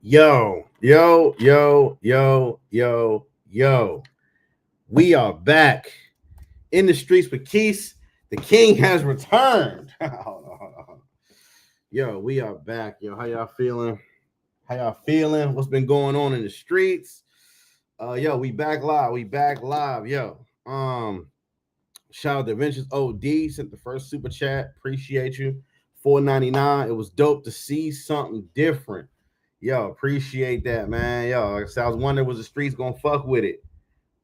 Yo, yo, yo, yo, yo, yo. We are back in the streets with Keith. The king has returned. Hold on, hold on. Yo, we are back. Yo, how y'all feeling? How y'all feeling? What's been going on in the streets? Yo, we back live. We back live. Yo. Shout out to Adventures OD. Sent the first super chat. Appreciate you. $4.99. It was dope to see something different. Yo, appreciate that, man. Yo, like I said, I was wondering was the streets gonna fuck with it.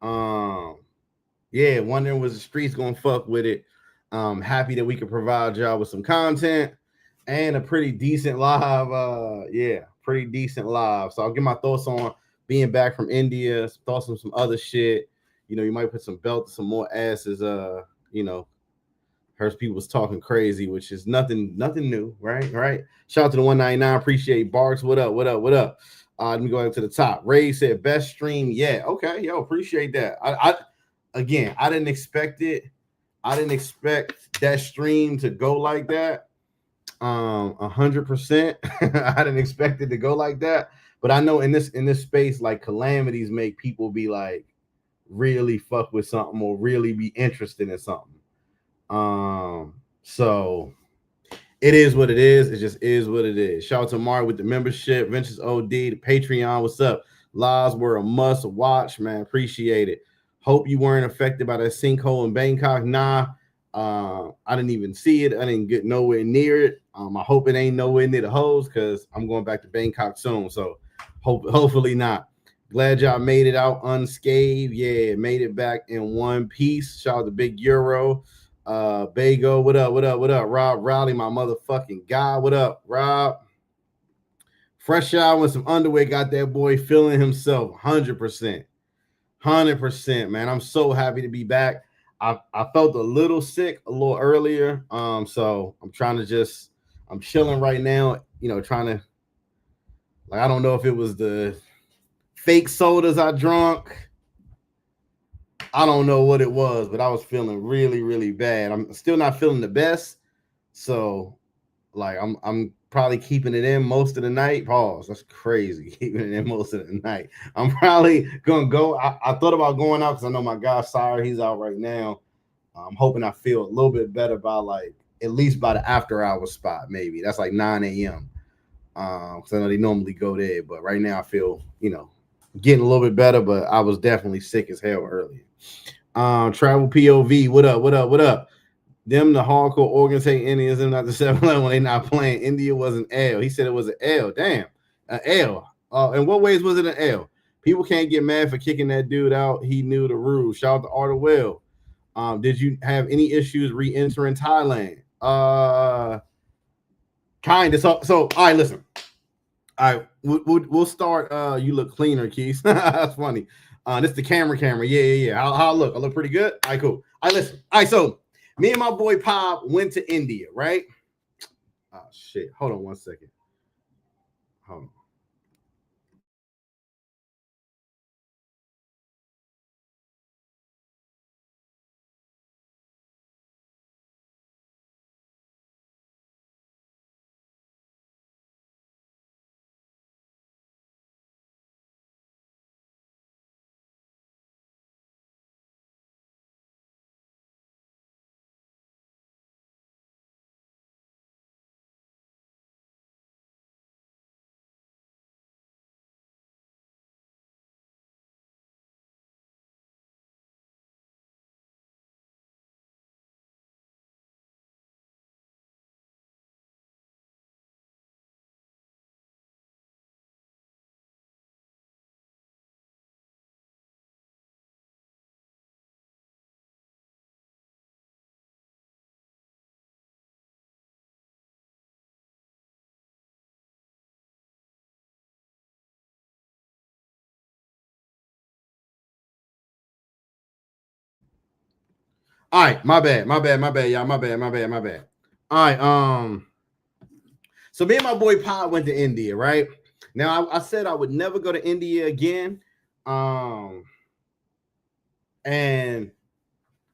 Yeah, wondering was the streets gonna fuck with it. Happy that we could provide y'all with some content and a pretty decent live. Pretty decent live. So I'll give my thoughts on being back from India, thoughts on some other shit. You might put some belts, some more asses. Heard people was talking crazy, which is nothing new, right? Right. Shout out to the 199. Appreciate Barks. What up? What up? What up? Let me go into the top. Ray said best stream. Yeah. Okay. Yo, appreciate that. I didn't expect it. I didn't expect that stream to go like that. 100%. I didn't expect it to go like that. But I know in this space, like calamities make people be like really fuck with something or really be interested in something. So it is what it is. It just is what it is. Shout out to Mark with the membership, Ventures OD, the Patreon. What's up? Lives were a must watch, man. Appreciate it. Hope you weren't affected by that sinkhole in Bangkok. Nah, I didn't even see it. I didn't get nowhere near it. I hope it ain't nowhere near the holes because I'm going back to Bangkok soon. So hopefully not. Glad y'all made it out unscathed. Yeah, made it back in one piece. Shout out to Big Euro. Bago, what up? Rob Rowley, my motherfucking guy. What up, Rob? Fresh out with some underwear, got that boy feeling himself 100%. 100%, man. I'm so happy to be back. I felt a little sick a little earlier. So I'm chilling right now, trying to, like, I don't know if it was the fake sodas I drunk. I don't know what it was, but I was feeling really, really bad. I'm still not feeling the best. So, like, I'm probably keeping it in most of the night. Pause. That's crazy. Keeping it in most of the night. I'm probably gonna go. I thought about going out because I know my guy Sire, he's out right now. I'm hoping I feel a little bit better by like at least by the after hour spot. Maybe that's like 9 a.m. Because I know they normally go there, but right now I feel getting a little bit better. But I was definitely sick as hell earlier. Travel POV. What up? Them the hardcore Oregon State Indians and not the 7-Eleven when they not playing. India was an L. He said it was an L. Damn, an L. In what ways was it an L? People can't get mad for kicking that dude out. He knew the rules. Shout out to Arta Well. Did you have any issues re-entering Thailand? Kind of. So all right, listen. All right, we'll start. You look cleaner, Keith. That's funny. This is the camera. Yeah. How I look? I look pretty good. All right, cool. All right, listen. All right, so me and my boy Pop went to India, right? Oh shit. Hold on one second. Hold on. All right, my bad, y'all. My bad. All right, so me and my boy Pop went to India, right? Now I said I would never go to India again. And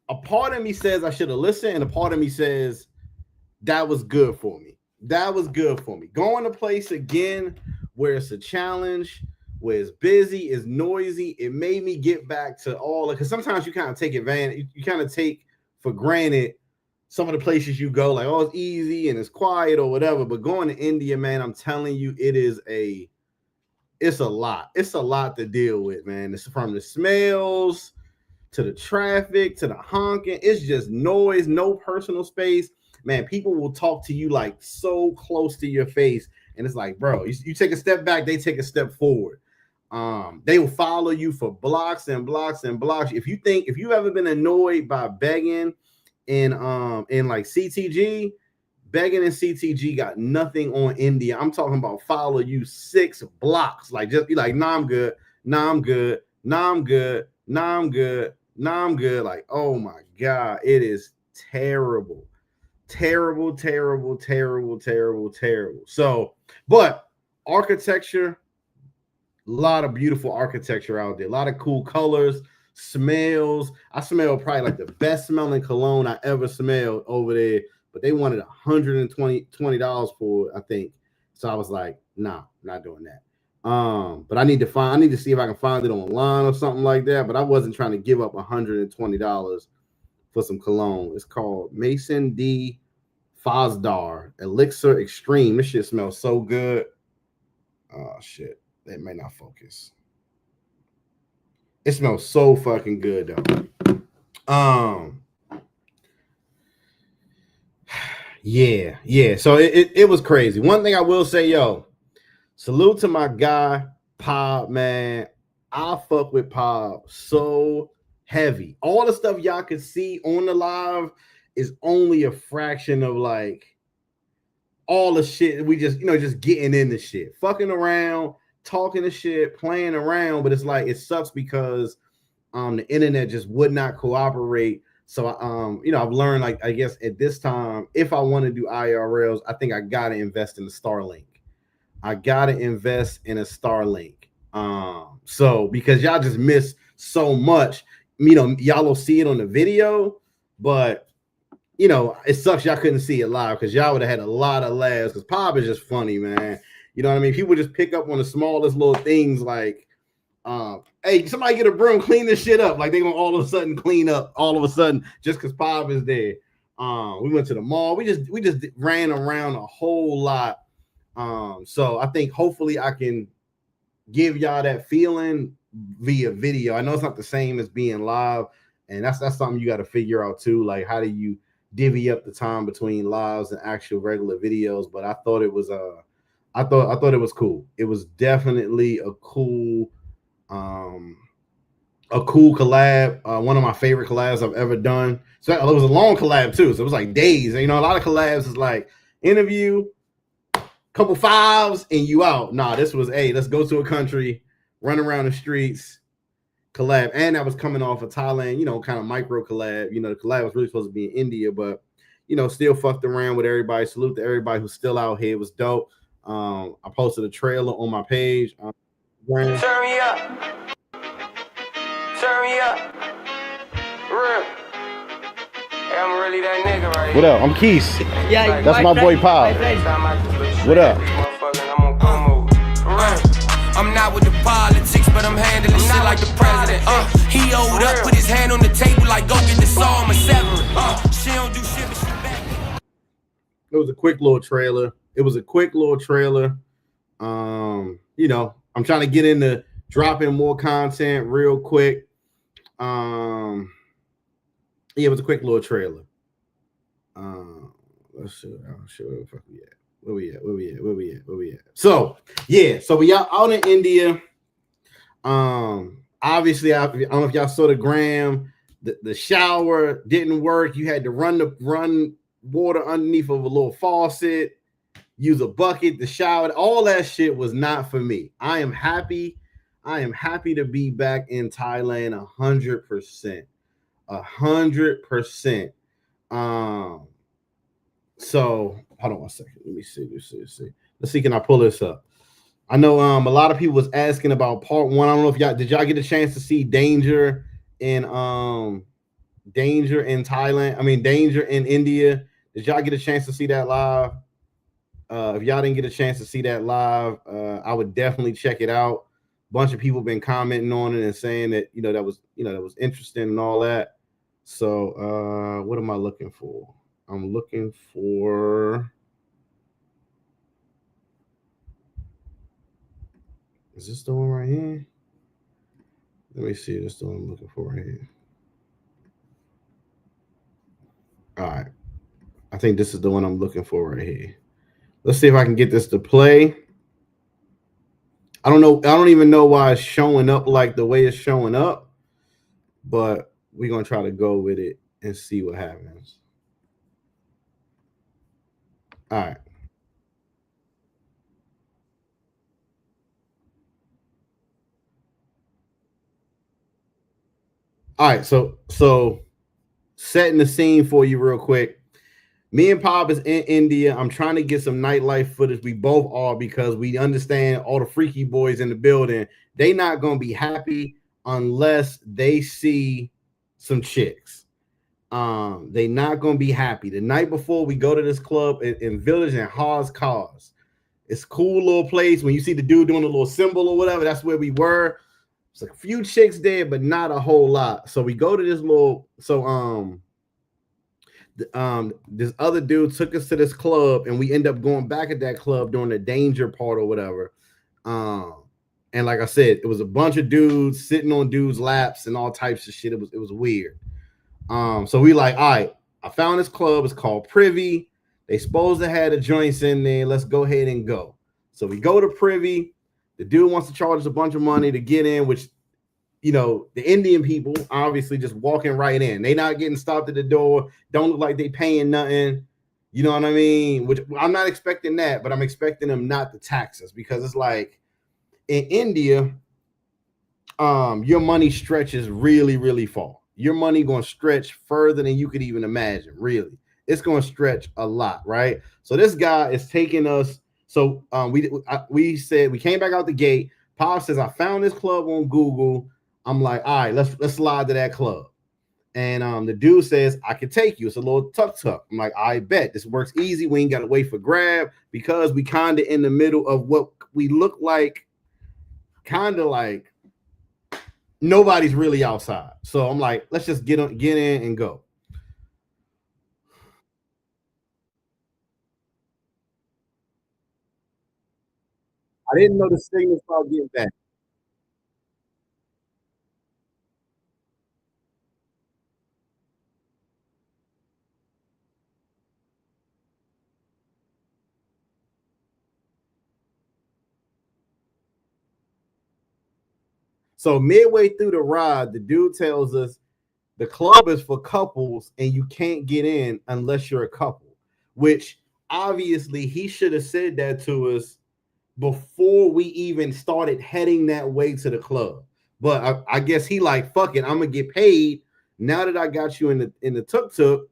a part of me says I should have listened, and a part of me says that was good for me. Going to place again where it's a challenge, where it's busy, it's noisy. It made me get back to all because sometimes you kind of take advantage, you kind of take for granted some of the places you go, like, oh, it's easy and it's quiet or whatever. But going to India, man, I'm telling you, it's a lot. It's a lot to deal with, man. It's from the smells to the traffic to the honking. It's just noise, no personal space. Man, people will talk to you like so close to your face. And it's like, bro, you take a step back, they take a step forward. They will follow you for blocks and blocks and blocks. If you've ever been annoyed by begging in like CTG, begging and CTG got nothing on India. I'm talking about follow you 6 blocks. Like just be like, nah, I'm good. Nah, I'm good. Nah, I'm good. Nah, I'm good. Nah, I'm good. Like, oh my God, it is terrible. Terrible, terrible, terrible, terrible, terrible. So, but architecture, a lot of beautiful architecture out there, a lot of cool colors, smells. I smell probably like the best smelling cologne I ever smelled over there, but they wanted $120 for it, I think. So I was like, nah, not doing that. But I need to see if I can find it online or something like that. But I wasn't trying to give up $120 for some cologne. It's called Mason D. Fosdar Elixir Extreme. This shit smells so good. Oh shit. It may not focus. It smells so fucking good though. Yeah. So it was crazy. One thing I will say, yo, salute to my guy, Pop, man. I fuck with Pop so heavy. All the stuff y'all can see on the live is only a fraction of like all the shit we just getting in the shit, fucking around, talking the shit, playing around. But it's like it sucks because the internet just would not cooperate. So I've learned, like, I guess at this time, if I want to do IRLs, I think I gotta invest in the Starlink. I gotta invest in a Starlink. So because y'all just miss so much, y'all will see it on the video, but it sucks y'all couldn't see it live because y'all would have had a lot of laughs because Pop is just funny, man. You know what I mean? People just pick up on the smallest little things like, hey, somebody get a broom, clean this shit up. Like they gonna all of a sudden clean up all of a sudden just because Pop is there. We went to the mall. We just ran around a whole lot. So I think hopefully I can give y'all that feeling via video. I know it's not the same as being live, and that's something you got to figure out too. Like, how do you divvy up the time between lives and actual regular videos? But I thought it was I thought it was cool. It was definitely a cool collab. One of my favorite collabs I've ever done. So it was a long collab too. So it was like days. A lot of collabs is like interview, couple fives, and you out. Nah, this was, hey, let's go to a country, run around the streets, collab. And that was coming off of Thailand, kind of micro collab. The collab was really supposed to be in India, but still fucked around with everybody. Salute to everybody who's still out here. It was dope. I posted a trailer on my page. Turn me up. Turn me up. Real. Hey, I'm really that nigga right here. What up? I'm Keith. Yeah, that's my boy Pop. What up? I'm not with the politics, but I'm handling shit like the president. He owed up, put his hand on the table like go get the saw, I'ma sever it. She don't do shit, but she back. It was a quick little trailer. I'm trying to get into dropping more content real quick. It was a quick little trailer. Let's see. Where the fuck we at? Where we at? So we out in India. Obviously, I don't know if y'all saw the gram. The shower didn't work. You had to run water underneath of a little faucet, use a bucket, the shower. All that shit was not for me. I am happy to be back in Thailand 100%. 100%. So hold on one second. Let me see. Let's see. Can I pull this up? I know a lot of people was asking about part 1. I don't know if y'all get a chance to see Danger in Thailand. I mean Danger in India. Did y'all get a chance to see that live? If y'all didn't get a chance to see that live, I would definitely check it out. Bunch of people been commenting on it and saying that that was interesting and all that. So what am I looking for? I'm looking for. Is this the one right here? Let me see. This is the one I'm looking for right here. All right. I think this is the one I'm looking for right here. Let's see if I can get this to play. I don't know. I don't even know why it's showing up like the way it's showing up, but we're gonna try to go with it and see what happens. All right. All right. So setting the scene for you real quick. Me and Pop is in India. I'm trying to get some nightlife footage. We both are because we understand all the freaky boys in the building. They not gonna be happy unless they see some chicks. They not gonna be happy. The night before we go to this club in Village and Haas Cars. It's a cool little place. When you see the dude doing a little symbol or whatever, that's where we were. There's a few chicks there, but not a whole lot. So we go to this little this other dude took us to this club and we end up going back at that club during the danger part or whatever. Um and like I said, it was a bunch of dudes sitting on dudes' laps and all types of shit. It was weird. So we like, all right, I found this club. It's called Privy. They supposed to have the joints in there. Let's go ahead and go. So we go to Privy. The dude wants to charge us a bunch of money to get in, which the Indian people obviously just walking right in. They not getting stopped at the door. Don't look like they paying nothing. You know what I mean? Which I'm not expecting that, but I'm expecting them not to tax us because it's like in India, your money stretches really, really far. Your money going to stretch further than you could even imagine. Really, it's going to stretch a lot, right? So this guy is taking us. So we said we came back out the gate. Pop says I found this club on Google. I'm like, all right, let's slide to that club. And the dude says I can take you. It's a little tuk tuk. I'm like, I bet this works easy. We ain't got to wait for grab because we kind of in the middle of what we look like, kind of like nobody's really outside. So I'm like, let's just get in and go. I didn't know the signal started getting bad. So midway through the ride, the dude tells us the club is for couples and you can't get in unless you're a couple, which obviously he should have said that to us before we even started heading that way to the club. But I guess he like, fuck it, I'm gonna get paid. Now that I got you in the tuk tuk,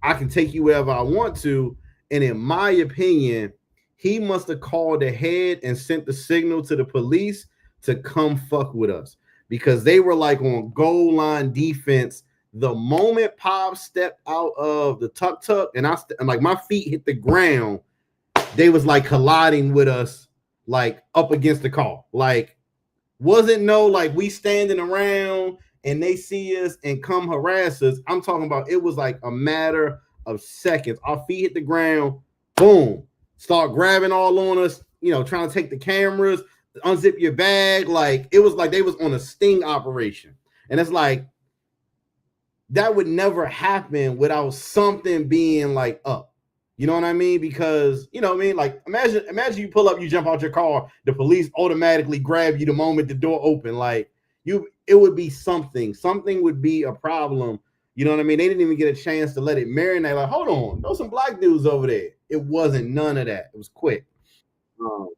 I can take you wherever I want to. And in my opinion, he must have called ahead and sent the signal to the police to come fuck with us because they were like on goal line defense. The moment Pop stepped out of the tuk tuk and and like my feet hit the ground, they was like colliding with us, like up against the car. Like wasn't no like we standing around and they see us and come harass us. I'm talking about it was like a matter of seconds. Our feet hit the ground, boom, start grabbing all on us, trying to take the cameras, unzip your bag. Like it was like they was on a sting operation. And it's like that would never happen without something being like up. You know what I mean? Because you know what I mean. Like imagine you pull up, you jump out your car, the police automatically grab you the moment the door open. Like it would be something. Something would be a problem. You know what I mean? They didn't even get a chance to let it marinate. Like, hold on, there's some black dudes over there. It wasn't none of that. It was quick. Um,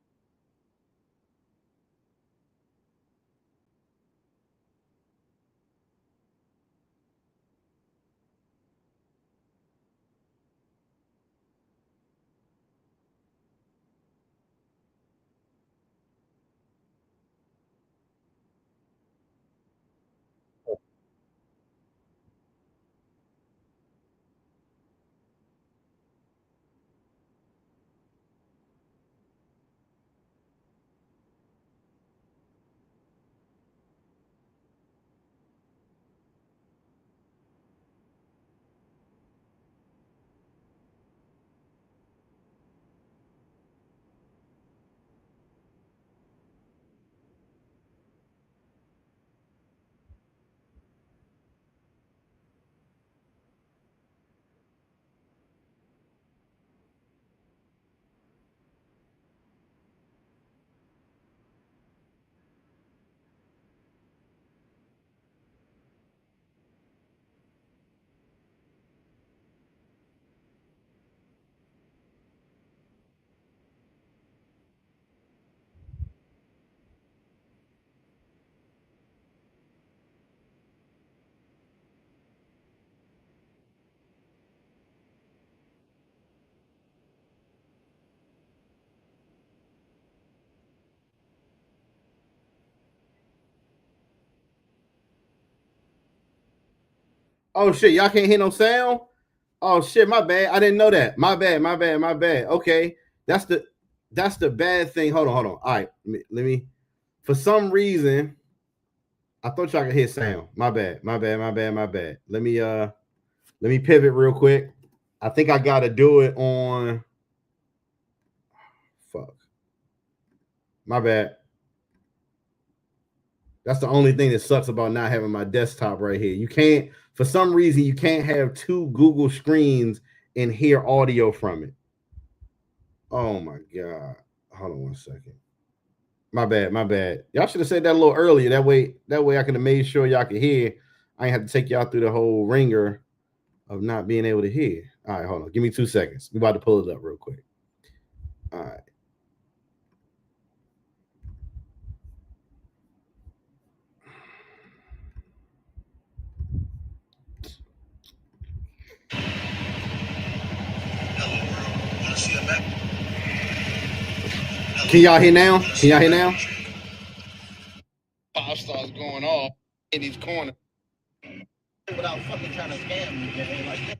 Oh shit, y'all can't hear no sound? Oh shit, my bad. I didn't know that. My bad. Okay. That's the bad thing. Hold on. All right. Let me for some reason I thought y'all could hear sound. My bad. Let me pivot real quick. I think I gotta do it on fuck. My bad. That's the only thing that sucks about not having my desktop right here. You can't, for some reason, you can't have two Google screens and hear audio from it. Oh my God. Hold on one second. My bad. Y'all should have said that a little earlier. That way I could have made sure y'all could hear. I ain't have to take y'all through the whole ringer of not being able to hear. All right, hold on. Give me 2 seconds. We about to pull it up real quick. All right. Can y'all hear now? Pop starts going off in his corner. Without fucking trying to scam me,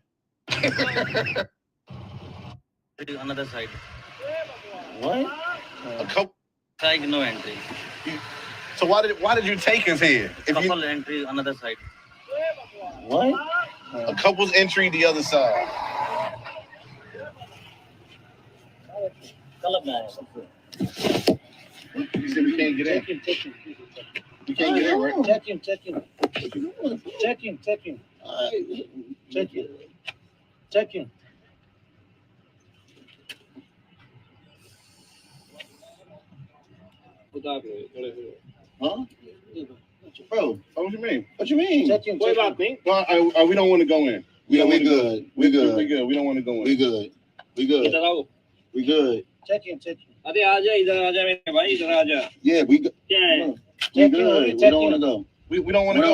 like another side. What? A couple. Side no entry. So why did you take us here? Couple entry another side. What? A couple's entry the other side. You said we can't get in. We can't get in, right? Check in. All right. Check in. Huh? Bro, what you mean? What you mean? What about me? Well, we don't want to go in. We good. We don't want to go in. We good. Check in. अरे आजा इधर आजा मेरे भाई इधर आजा. Yeah, we good. Yeah. We good. We don't want to go. We don't want to go.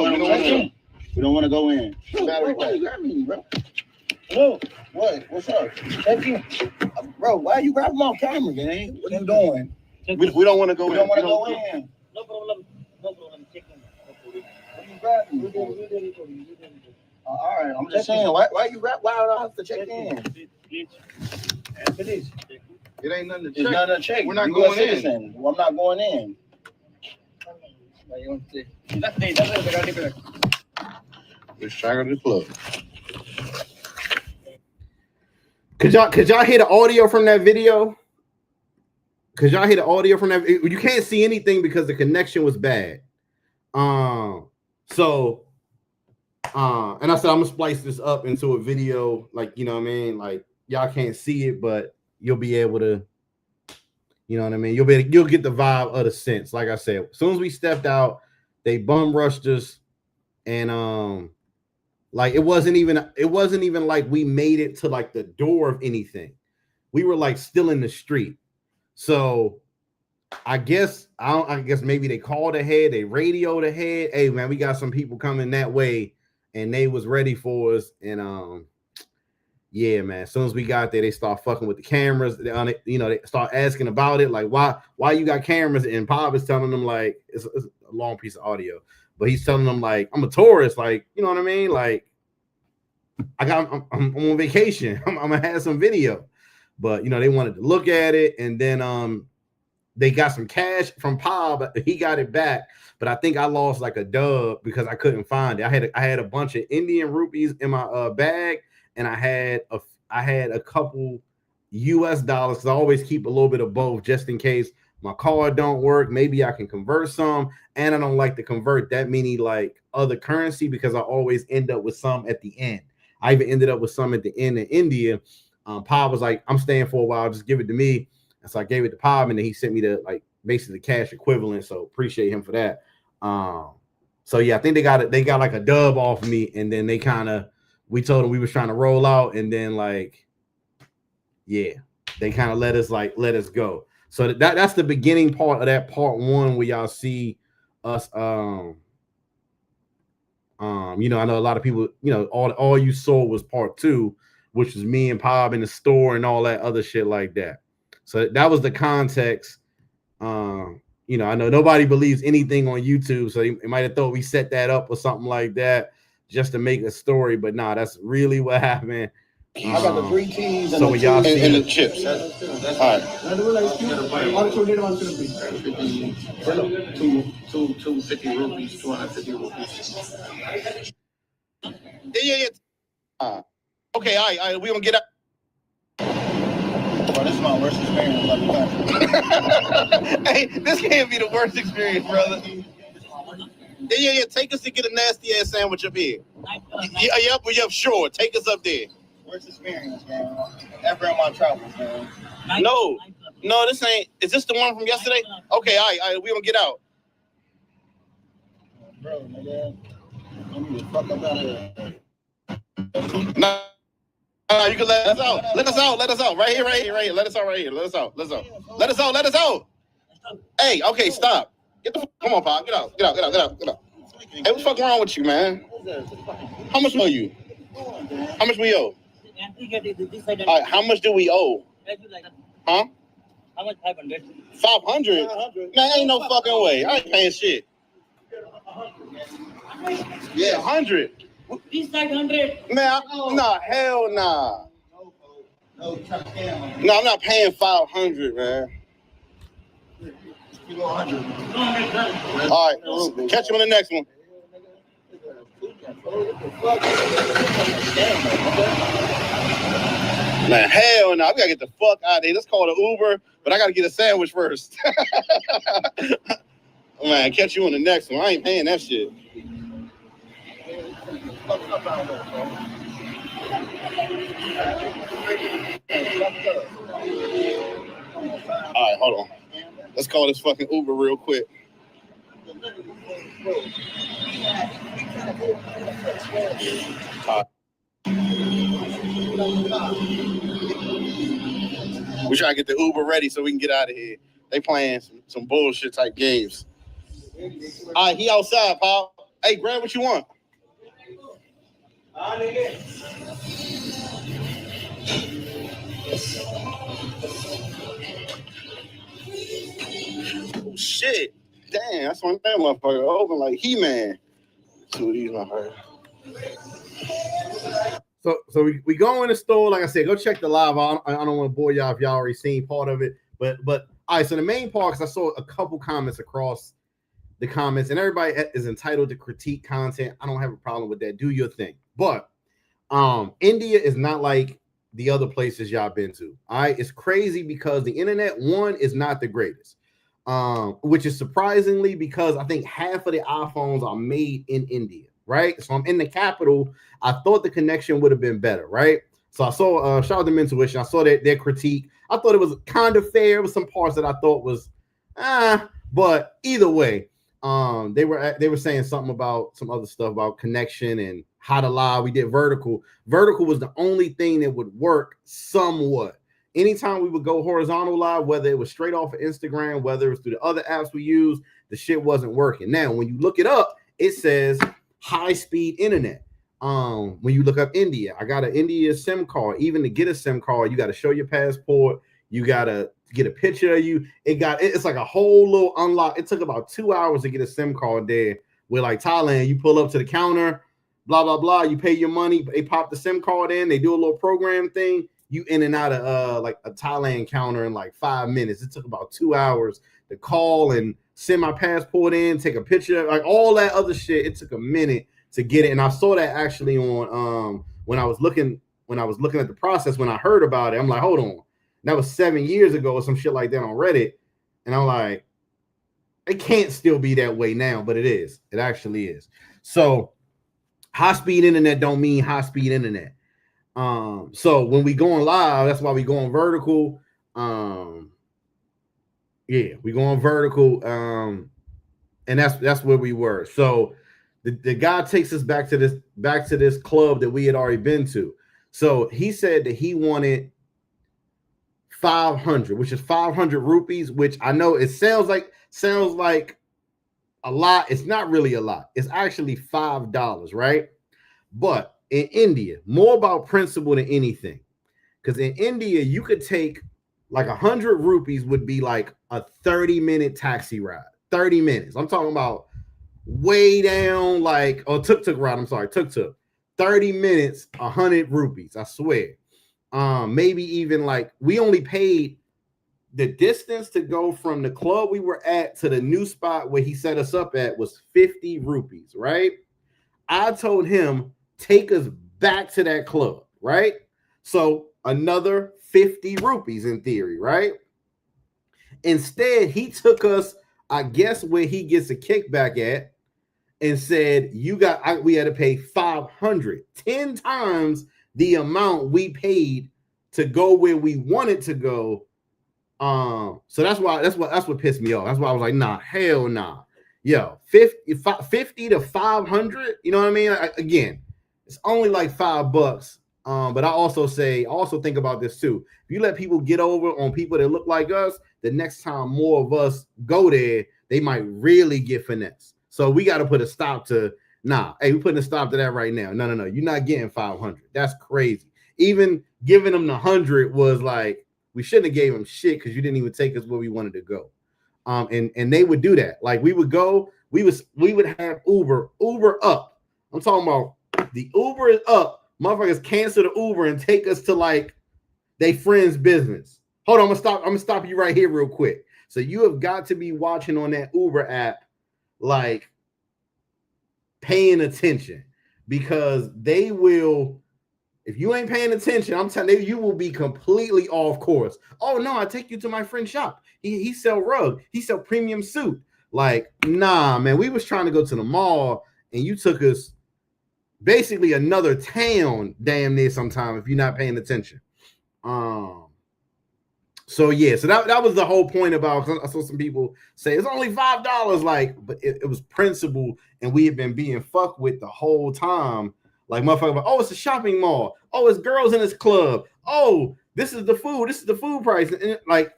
We don't want to go in. Why you grabbing me, bro? Hello. What? What's up? Check in. Bro, why are you grabbing my camera, man? What are you doing? We don't want to go in. We don't want to go in. No problem. Check in. What are you grabbing me for? All right, I'm just saying, why you grab? Why do I have to check in? Please. It ain't nothing to check. It's nothing to check. We're not going in. Well, I'm not going in. Let's try to the club. Could y'all hear the audio from that video? You can't see anything because the connection was bad. And I said I'm gonna splice this up into a video, like, you know what I mean? Like, y'all can't see it, but you'll be able to, you know what I mean? You'll get the vibe of the sense. Like I said, as soon as we stepped out, they bum rushed us, and like it wasn't even like we made it to like the door of anything. We were like still in the street. So I guess maybe they called ahead, they radioed ahead. Hey man, we got some people coming that way, and they was ready for us. And yeah, man. As soon as we got there, they start fucking with the cameras. They start asking about it, like why you got cameras? And Pop is telling them, like, it's a long piece of audio, but he's telling them, like, I'm a tourist, like, you know what I mean? Like, I'm on vacation. I'm gonna have some video, but they wanted to look at it, and then they got some cash from Pop. He got it back, but I think I lost like a dub because I couldn't find it. I had a bunch of Indian rupees in my bag. And I had a couple US dollars, because I always keep a little bit of both just in case my card don't work. Maybe I can convert some, and I don't like to convert that many like other currency because I always end up with some at the end. I even ended up with some at the end in India. Pop was like, I'm staying for a while, just give it to me. And so I gave it to Pop, and then he sent me the like basically the cash equivalent. So appreciate him for that. So yeah, I think they got like a dub off of me, and then we told them we was trying to roll out, and then like, yeah, they kind of let us go. So that's the beginning part of that part one where y'all see us. I know a lot of people, all you saw was part two, which was me and Pop in the store and all that other shit like that. So that was the context. I know nobody believes anything on YouTube, so they might have thought we set that up or something like that. just to make a story, but nah, that's really what happened. I got the 3 teas and, so when y'all see and the chips. All right. 250 rupees, 250 rupees. Yeah. Okay, all right, we gonna get up. Bro, this is my worst experience. Hey, this can't be the worst experience, brother. Yeah. Take us to get a nasty ass sandwich up here. Yep, sure. Take us up there. Worst experience, man. Ever in my travels, man. No, this ain't. Is this the one from yesterday? Okay, all right, we gonna get out. Bro, nigga, I need to fuck up out of here. No, you can let us out. Let us out. Right here. Let us out right here. Let us out. Hey, okay, stop. Come on, Pop. Get out. Hey, what's the fuck wrong with you, man? How much owe you? How much we owe? All right, how much do we owe? Huh? How much? 500. 500? Man, ain't no fucking way. I ain't paying shit. Yeah, 100. This side 100. Man, nah, hell nah. No, I'm not paying 500, man. All right, catch you on the next one. Man, hell no. We gotta get the fuck out of here. Let's call it an Uber, but I gotta get a sandwich first. Man, catch you on the next one. I ain't paying that shit. All right, hold on. Let's call this fucking Uber real quick. We trying to get the Uber ready so we can get out of here. They playing some bullshit type games. All right, he outside, Paul. Hey, grab what you want. Oh, shit. Damn, that's one that motherfucker open like He-Man. Two of these motherfuckers. So we go in the store, like I said, go check the live. I don't want to bore y'all if y'all already seen part of it, but all right. So the main part, because I saw a couple comments across the comments, and everybody is entitled to critique content. I don't have a problem with that. Do your thing, but India is not like the other places y'all been to. All right, it's crazy because the internet is not the greatest, which is surprisingly because I think half of the iPhones are made in India. Right, so I'm in the capital. I thought the connection would have been better, right? So I saw shout out to Mentuition. I saw their critique. I thought it was kind of fair. There was some parts that I thought was but either way, they were saying something about some other stuff about connection and how to live. We did vertical. Vertical was the only thing that would work somewhat. Anytime we would go horizontal live, whether it was straight off of Instagram, whether it was through the other apps we use, the shit wasn't working. Now, when you look it up, it says high-speed internet. When you look up India, I got an India SIM card. Even to get a SIM card, you got to show your passport. You got to get a picture of you. It's like a whole little unlock. It took about 2 hours to get a SIM card there. Where like Thailand, you pull up to the counter, blah, blah, blah. You pay your money. They pop the SIM card in. They do a little program thing. You in and out of like a Thailand counter in like 5 minutes. It took about 2 hours to call and send my passport in, take a picture, like all that other shit. It took a minute to get it, and I saw that actually on when I was looking at the process. When I heard about it, I'm like, hold on, that was 7 years ago or some shit like that on Reddit, and I'm like, it can't still be that way now, but it is. It actually is. So high speed internet don't mean high speed internet. So when we going live, that's why we going vertical. Yeah, we going vertical, and that's where we were. So the guy takes us back to this club that we had already been to. So he said that he wanted 500, which is 500 rupees, which I know it sounds like a lot. It's not really a lot. It's actually $5, right? But in India, more about principle than anything, because in India you could take like 100 rupees would be like a 30-minute taxi ride. 30 minutes. I'm talking about way down, like, or tuk route. I'm sorry, tuk 30 minutes, 100 rupees. I swear. Maybe even like we only paid the distance to go from the club we were at to the new spot where he set us up at was 50 rupees, right? I told him, take us back to that club, right? So another 50 rupees in theory, right? Instead, he took us, I guess, where he gets a kickback at and said, we had to pay 500, 10 times the amount we paid to go where we wanted to go. So that's what pissed me off. That's why I was like, nah, hell nah. Yo, 50 to 500, you know what I mean? Again, it's only like $5. But I also think about this too. If you let people get over on people that look like us, the next time more of us go there, they might really get finessed. So we got to put a stop to, hey, we're putting a stop to that right now. No. You're not getting 500. That's crazy. Even giving them the 100 was like, we shouldn't have gave them shit because you didn't even take us where we wanted to go. And they would do that. Like we would go, we would have Uber up. I'm talking about the Uber is up. Motherfuckers cancel the Uber and take us to like they friend's business. Hold on, I'm gonna stop you right here real quick. So you have got to be watching on that Uber app, like paying attention, because they will, if you ain't paying attention, I'm telling you, you will be completely off course. Oh no, I take you to my friend's shop. He sell rug, he sell premium suit. Like, nah, man, we was trying to go to the mall and you took us basically another town damn near sometime if you're not paying attention. So yeah, so that was the whole point about, I saw some people say it's only $5, like, but it was principle, and we had been being fucked with the whole time. Like motherfucker, oh, it's a shopping mall. Oh, it's girls in this club. Oh, this is the food price. And like,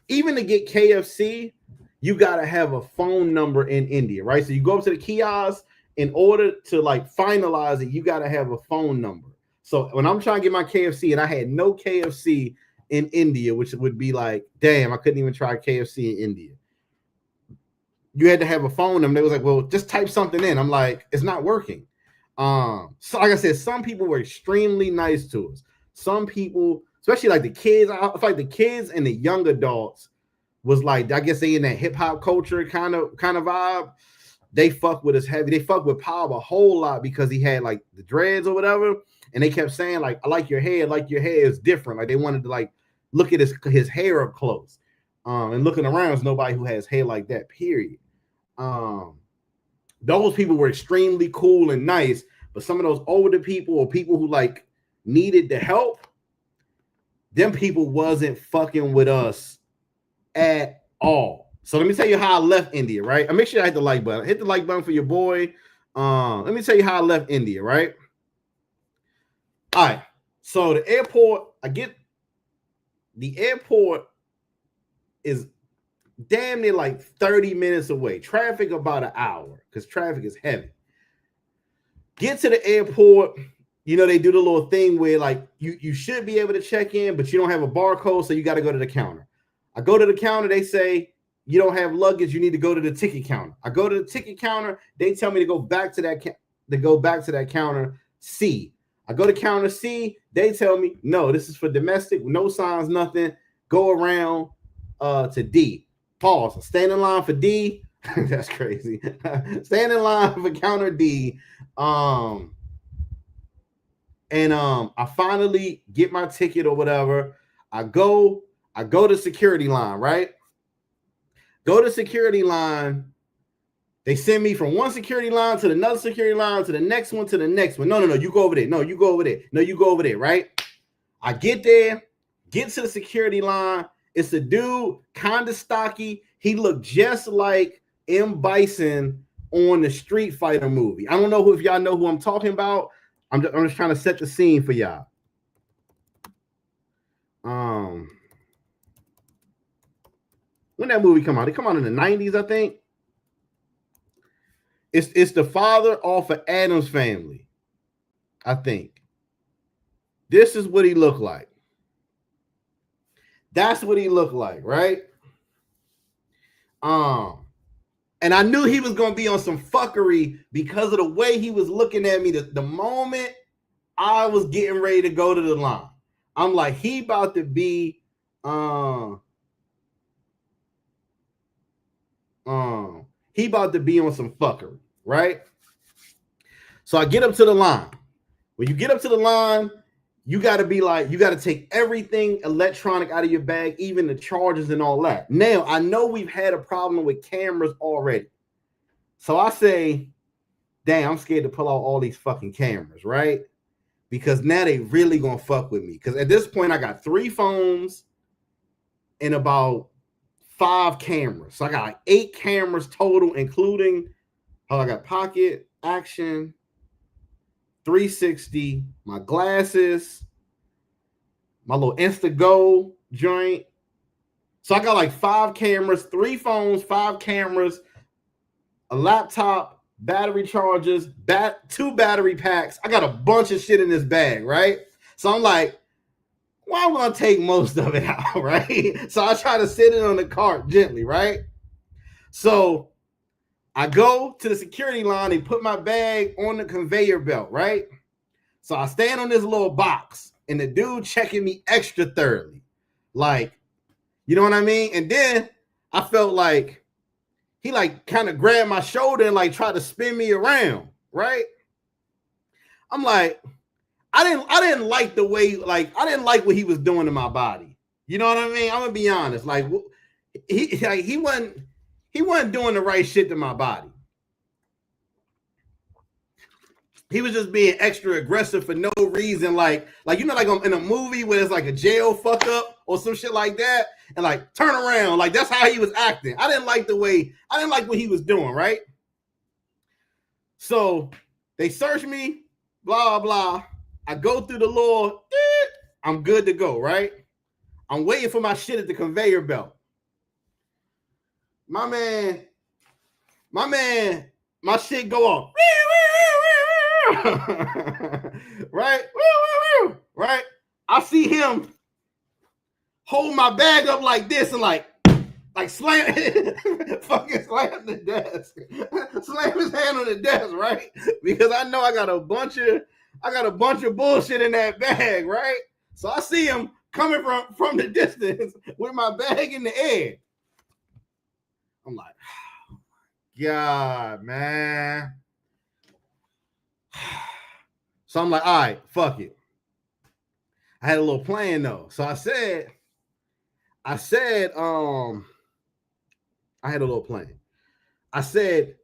even to get KFC, you gotta have a phone number in India, right? So you go up to the kiosk, in order to like finalize it, you gotta have a phone number. So when I'm trying to get my KFC and I had no KFC in India, which would be like, damn, I couldn't even try KFC in India. You had to have a phone number. They was like, well, just type something in. I'm like, it's not working. So like I said, some people were extremely nice to us. Some people, especially like the kids, I feel like the kids and the young adults was like, I guess they in that hip hop culture kind of vibe. They fuck with us heavy. They fuck with Paul a whole lot because he had like the dreads or whatever. And they kept saying like, I like your hair is different. Like they wanted to like look at his hair up close. And looking around, there's nobody who has hair like that, period. Those people were extremely cool and nice, but some of those older people or people who like needed the help, them people wasn't fucking with us at all. So let me tell you how I left India, right? I make sure I hit the like button. Hit the like button for your boy. Let me tell you how I left India, right? All right. So the airport is damn near like 30 minutes away. Traffic about an hour because traffic is heavy. Get to the airport. You know, they do the little thing where like you should be able to check in, but you don't have a barcode, so you got to go to the counter. I go to the counter. They say, you don't have luggage, you need to go to the ticket counter. I go to the ticket counter, they tell me to go back to that counter C. I go to counter C, they tell me, no, this is for domestic, no signs, nothing. Go around to D. Pause. Stand in line for D. That's crazy. Stand in line for counter D. I finally get my ticket or whatever. I go to security line, right? Go to security line. They send me from one security line to another security line to the next one to the next one. No, you go over there. No, you go over there. No, you go over there, right? I get there, get to the security line. It's a dude, kind of stocky. He looked just like M. Bison on the Street Fighter movie. I don't know if y'all know who I'm talking about. I'm just trying to set the scene for y'all. When that movie come out? It come out in the 90s, I think. It's the father off of Addams Family, I think. This is what he looked like. That's what he looked like, right? And I knew he was going to be on some fuckery because of the way he was looking at me. The moment I was getting ready to go to the line, I'm like, he about to be, he about to be on some fuckery, right? So I get up to the line. When you get up to the line, you got to be like, you got to take everything electronic out of your bag, even the chargers and all that. Now, I know we've had a problem with cameras already. So I say, damn, I'm scared to pull out all these fucking cameras, right? Because now they really gonna fuck with me. Because at this point, I got 3 phones and about 5 cameras. So I got like 8 cameras total, including, I got pocket, action, 360, my glasses, my little Instago joint. So I got like 5 cameras, 3 phones, 5 cameras, a laptop, battery chargers, 2 battery packs. I got a bunch of shit in this bag, right? So I'm like, well, I'm gonna take most of it out, right? So I try to sit it on the cart gently, right? So I go to the security line, they put my bag on the conveyor belt, right? So I stand on this little box, and the dude checking me extra thoroughly. Like, you know what I mean? And then I felt like he like kind of grabbed my shoulder and like tried to spin me around, right? I'm like, I didn't like the way, like, I didn't like what he was doing to my body. You know what I mean? I'm gonna be honest. Like, he wasn't doing the right shit to my body. He was just being extra aggressive for no reason. Like you know, like in a movie where it's like a jail fuck up or some shit like that, and like turn around. Like that's how he was acting. I didn't like what he was doing, right? So they search me, blah, blah. I go through the law. I'm good to go, right? I'm waiting for my shit at the conveyor belt. My shit go off. Right? Right? I see him hold my bag up like this and like slam fucking slam the desk. Slam his hand on the desk, right? Because I know I got a bunch of bullshit in that bag, right? So I see him coming from the distance with my bag in the air. I'm like, oh my God, man. So I'm like, all right, fuck it. I had a little plan though. So I said, I had a little plan. I said,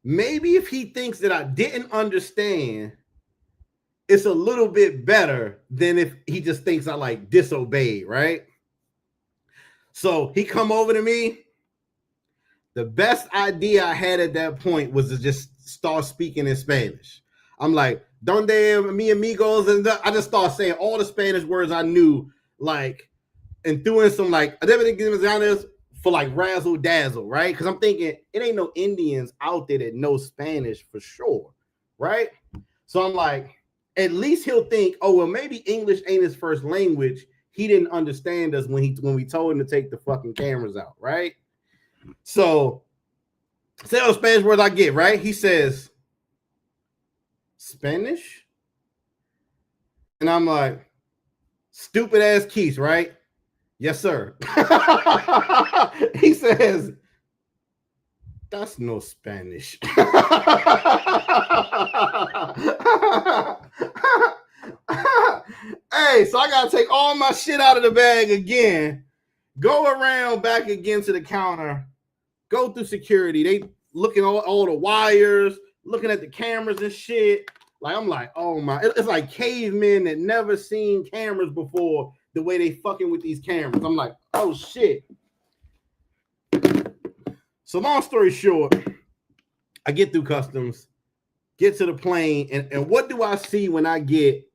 maybe if he thinks that I didn't understand, it's a little bit better than if he just thinks I like disobeyed, right? So he come over to me. The best idea I had at that point was to just start speaking in Spanish. I'm like, donde mi amigos, and I just start saying all the Spanish words I knew, like, and doing some like for like razzle dazzle, right? Because I'm thinking it ain't no Indians out there that know Spanish for sure, right? So I'm like, at least he'll think, oh well, maybe English ain't his first language. He didn't understand us when we told him to take the fucking cameras out, right? So say all the Spanish words I get, right? He says Spanish, and I'm like, stupid ass Keith, right? Yes, sir. He says, that's no Spanish. Hey, so I gotta take all my shit out of the bag again, go around back again to the counter, go through security. They looking at all the wires, looking at the cameras and shit. Like, I'm like, oh my, it's like cavemen that never seen cameras before, the way they fucking with these cameras. I'm like, oh shit. So long story short, I get through customs, get to the plane, and what do I see when I get?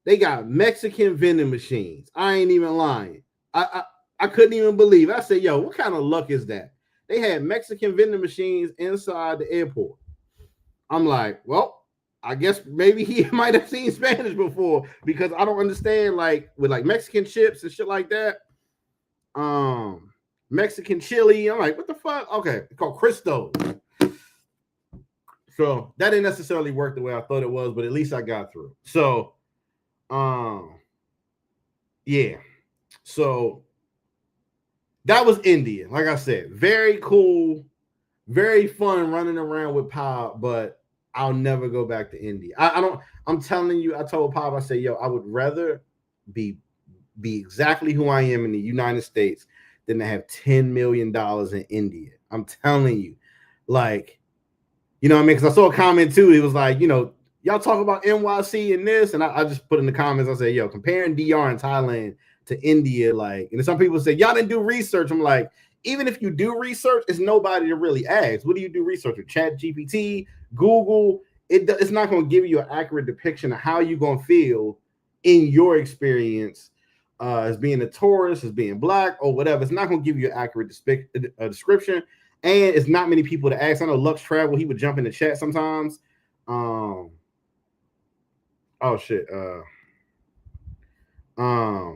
They got Mexican vending machines. I ain't even lying. I couldn't even believe it. I said, yo, what kind of luck is that? They had Mexican vending machines inside the airport. I'm like, well, I guess maybe he might have seen Spanish before, because I don't understand, like, with like Mexican chips and shit like that. Mexican chili. I'm like, what the fuck? Okay, it's called Cristo. So that didn't necessarily work the way I thought it was, but at least I got through. So, yeah. So that was India. Like I said, very cool, very fun running around with Pop, but I'll never go back to India. I don't. I'm telling you, I told Pop, I said, yo, I would rather be exactly who I am in the United States than to have $10 million in India. I'm telling you, like, you know what I mean? Because I saw a comment too. It was like, you know, y'all talk about NYC and this, and I just put in the comments, I said, yo, comparing DR and Thailand to India, like, and some people say, y'all didn't do research. I'm like, even if you do research, it's nobody to really ask. What do you do research with? Chat GPT, Google? It's not going to give you an accurate depiction of how you're going to feel in your experience as being a tourist, as being black, or whatever. It's not going to give you an accurate description. And it's not many people to ask. I know Lux Travel, he would jump in the chat sometimes. Oh shit. My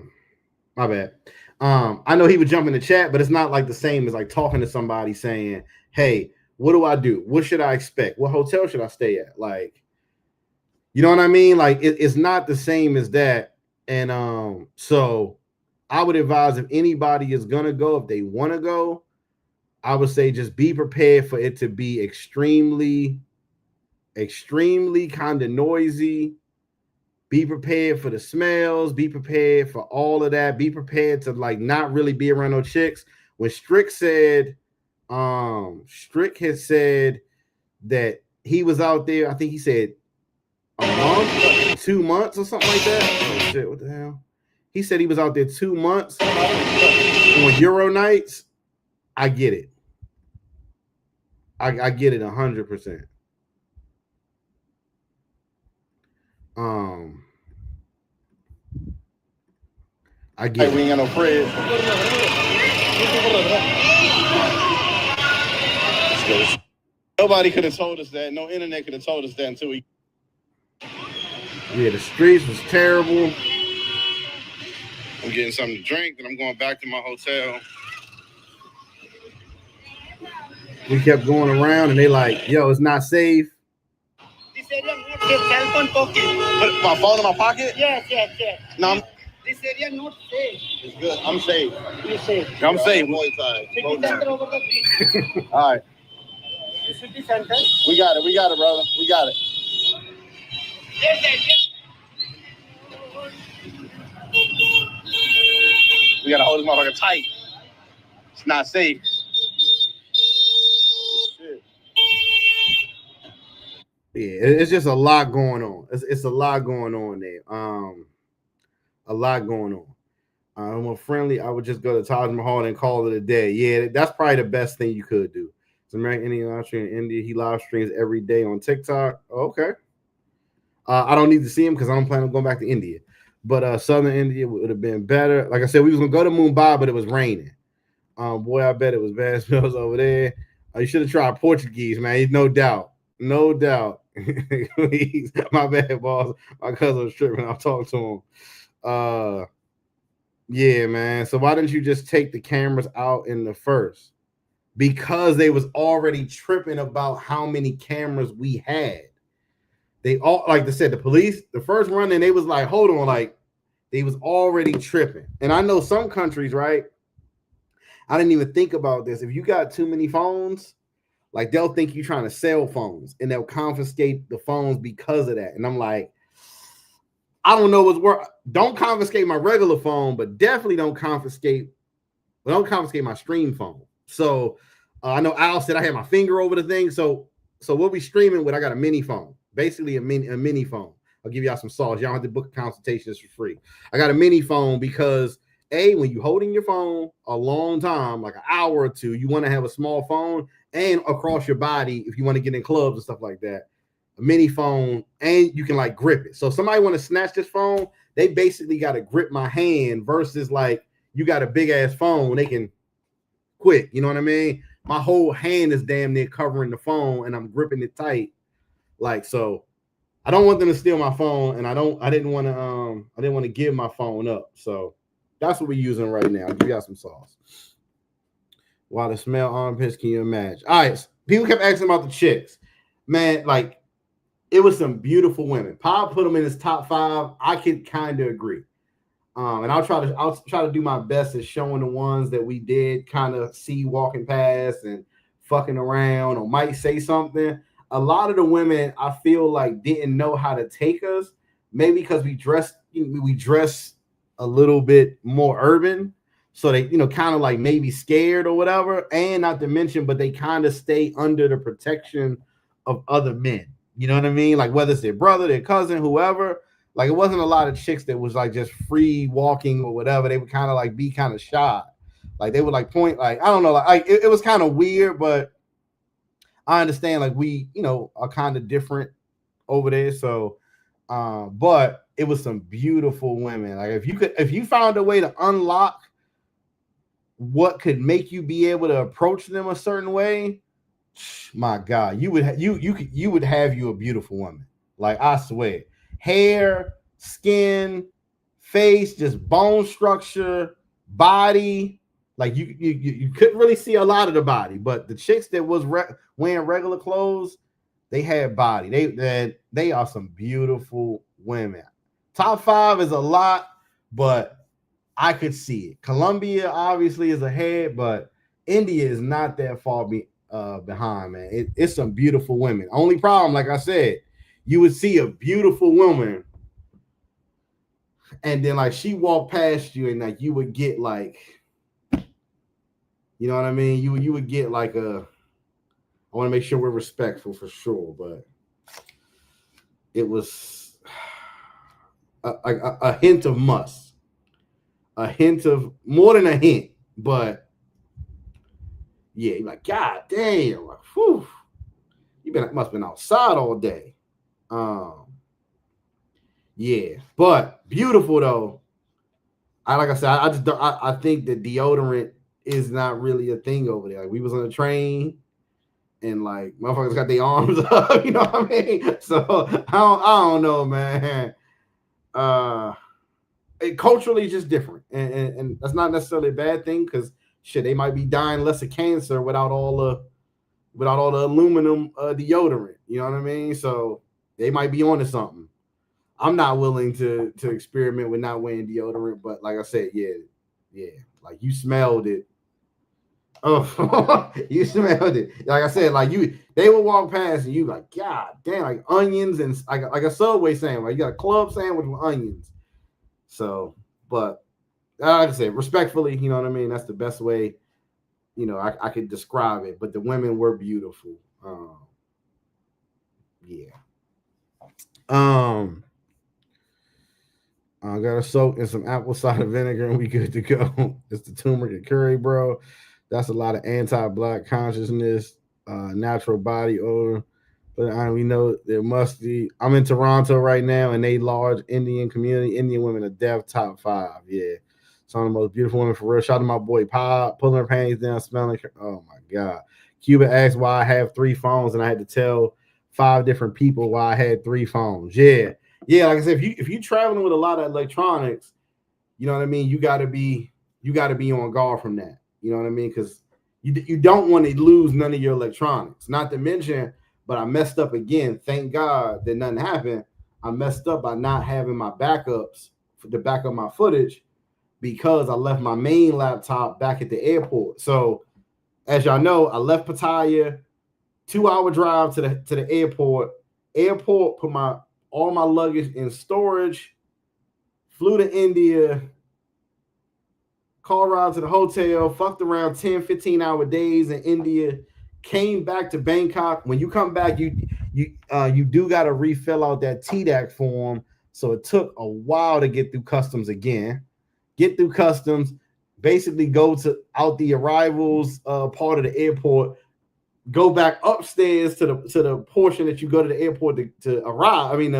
bad. I know he would jump in the chat, but it's not like the same as like talking to somebody saying, hey, what do I do? What should I expect? What hotel should I stay at? Like, you know what I mean? Like it's not the same as that. And so I would advise if anybody is gonna go, if they want to go, I would say just be prepared for it to be extremely kind of noisy. Be prepared for the smells. Be prepared for all of that. Be prepared to like not really be around no chicks. When Strick said, Strick had said that he was out there, I think he said a month, 2 months or something like that. Oh shit, what the hell? He said he was out there 2 months on Euro nights. I get it. I get it 100%. I get it. We ain't got no fridge. Nobody could have told us that. No internet could have told us that until we. Yeah, the streets was terrible. I'm getting something to drink, then I'm going back to my hotel. We kept going around, and they like, yo, it's not safe. This area not safe. Cell phone pocket. Put my phone in my pocket? Yes. No, This area not safe. it's good. I'm safe. You safe. I'm safe. City center over the bridge. All right. The city center. We got it, brother. We got it. Yes. We gotta hold this motherfucker tight. It's not safe. Shit. Yeah, it's just a lot going on. It's a lot going on there. A lot going on. I'm more friendly. I would just go to Taj Mahal and call it a day. Yeah, that's probably the best thing you could do. It's American Indian live stream in India. He live streams every day on TikTok. Okay. I don't need to see him because I don't plan on going back to India. But Southern India would have been better. Like I said, we was gonna go to Mumbai, but it was raining. Boy, I bet it was bad smells over there. You should have tried Portuguese, man. No doubt. My bad, boss. My cousin was tripping. I'll talk to him. Yeah, man. So why didn't you just take the cameras out in the first? Because they was already tripping about how many cameras we had. They all, like I said, the police, the first run in, they was like, hold on, like they was already tripping. And I know some countries, right? I didn't even think about this. If you got too many phones, like they'll think you're trying to sell phones and they'll confiscate the phones because of that. And I'm like, I don't know what's worth. Don't confiscate my regular phone, but definitely don't confiscate my stream phone. So I know Al said I had my finger over the thing. So we'll be streaming with, I got a mini phone, basically a mini phone. I'll give y'all some sauce. Y'all have to book a consultation. It's for free. I got a mini phone because when you're holding your phone a long time, like an hour or two, you want to have a small phone and across your body if you want to get in clubs and stuff like that. A mini phone, and you can like grip it. So if somebody want to snatch this phone, they basically got to grip my hand versus like you got a big ass phone, they can quit. You know what I mean? My whole hand is damn near covering the phone and I'm gripping it tight. Like, so I don't want them to steal my phone, and I didn't want to give my phone up. So that's what we're using right now. I'll give y'all some sauce. While the smell armpits, can you imagine? All right, people kept asking about the chicks, man. Like, it was some beautiful women. Pop put them in his top 5. I could kind of agree. And I'll try to do my best at showing the ones that we did kind of see walking past and fucking around or might say something. A lot of the women I feel like didn't know how to take us, maybe because we dress a little bit more urban. So they, kind of like maybe scared or whatever. And not to mention, but they kind of stay under the protection of other men. You know what I mean? Like whether it's their brother, their cousin, whoever. Like it wasn't a lot of chicks that was like just free walking or whatever. They would kind of like be kind of shy. Like they would like point, like, I don't know, like it was kind of weird, but I understand like we, are kind of different over there. So but it was some beautiful women. Like if you found a way to unlock what could make you be able to approach them a certain way, my God, you would have you a beautiful woman. Like I swear, hair, skin, face, just bone structure, body. Like you couldn't really see a lot of the body, but the chicks that was wearing regular clothes, they had body. They are some beautiful women. Top 5 is a lot, but I could see it. Colombia obviously is ahead, but India is not that far behind, man. It's some beautiful women. Only problem, like I said, you would see a beautiful woman, and then like she walked past you, and like you would get like, you know what I mean? You would get like I want to make sure we're respectful for sure, but it was a hint of must. A hint of more than a hint, but yeah, you're like, God damn, like, whew, must have been outside all day. Yeah, but beautiful though. Like I said, I think that deodorant is not really a thing over there. Like we was on a train and like motherfuckers got their arms up, you know what I mean? So I don't know, man. It culturally just different, and that's not necessarily a bad thing because shit, they might be dying less of cancer without all the aluminum deodorant. You know what I mean? So they might be onto something. I'm not willing to experiment with not wearing deodorant, but like I said, yeah, like you smelled it. Oh, you smelled it. Like I said, like they would walk past and you like, God damn, like onions and like a Subway sandwich. You got a club sandwich with onions. So, but like I said, respectfully, you know what I mean? That's the best way, I could describe it. But the women were beautiful. Yeah. I gotta soak in some apple cider vinegar and we good to go. It's the turmeric and curry, bro. That's a lot of anti-black consciousness, natural body odor. But we know they're musty. I'm in Toronto right now, and they large Indian community. Indian women are deaf top 5. Yeah, some of the most beautiful women for real. Shout out to my boy Pop, pulling her panties down, smelling. Oh my God. Cuba asked why I have 3 phones, and I had to tell 5 different people why I had 3 phones. Yeah. Like I said, if you traveling with a lot of electronics, you know what I mean. You got to be on guard from that. You know what I mean? Because you don't want to lose none of your electronics. Not to mention. But I messed up again. Thank God that nothing happened. I messed up by not having my backups to back up my footage because I left my main laptop back at the airport. So, as y'all know, I left Pattaya, 2-hour drive to the airport. Airport put all my luggage in storage. Flew to India. Call ride to the hotel. Fucked around 10, 15-hour days in India. Came back to Bangkok. When you come back, you do got to refill out that TDAC form. So it took a while to get through customs again. Get through customs, basically go to out the arrivals part of the airport, go back upstairs to the portion that you go to the airport to arrive. I mean,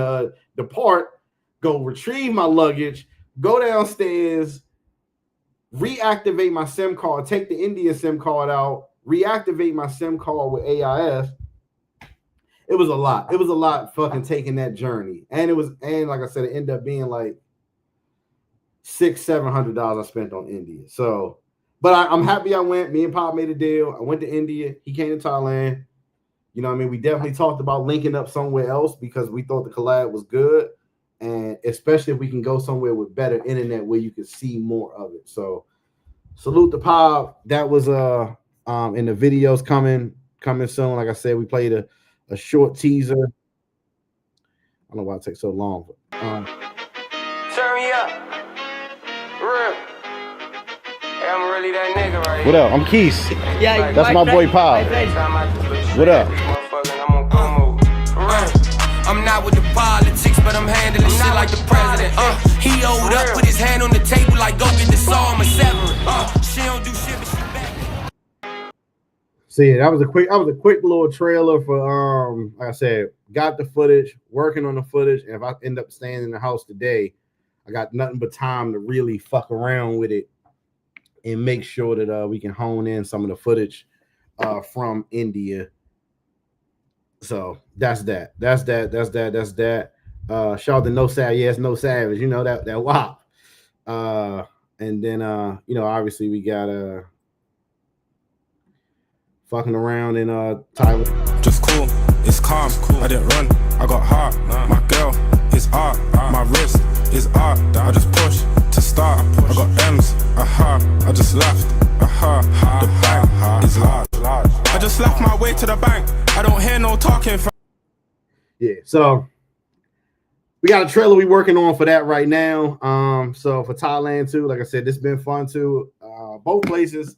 depart. Go retrieve my luggage. Go downstairs. Reactivate my SIM card. Take the India SIM card out. Reactivate my SIM card with AIS. It was a lot. It was a lot fucking taking that journey. And like I said, it ended up being like $600-700 I spent on India. So But I'm happy I went. Me and Pop made a deal. I went to India. He came to Thailand. You know what I mean? We definitely talked about linking up somewhere else because we thought the collab was good. And especially if we can go somewhere with better internet where you can see more of it. So salute to Pop. That was in the videos coming soon. Like I said, we played a short teaser. I don't know why it takes so long. But, Turn me up. Real. Hey, I'm really that nigga right what up? I'm Keith. Yeah, That's my boy Pop. What up? I'm not with the politics, but I'm handling shit like the president. He owed up, put his hand on the table like go get the saw, I'ma sever it. She don't do shit, but she back. So yeah, that was a quick little trailer for like I said, got the footage, working on the footage, and if I end up staying in the house today, I got nothing but time to really fuck around with it and make sure that we can hone in some of the footage from India. So that's that. Shout out to No Savage. Yes, No Savage. You know that WAP. And then you know, obviously we got fucking around in Thailand. Just cool, it's calm. I didn't run, I got heart. My girl is art, my wrist is art. I just push to start. I got M's, I just laughed. The bank is large. I just left my way to the bank. I don't hear no talking. Yeah, so we got a trailer we working on for that right now. So for Thailand too, like I said, this has been fun too. Both places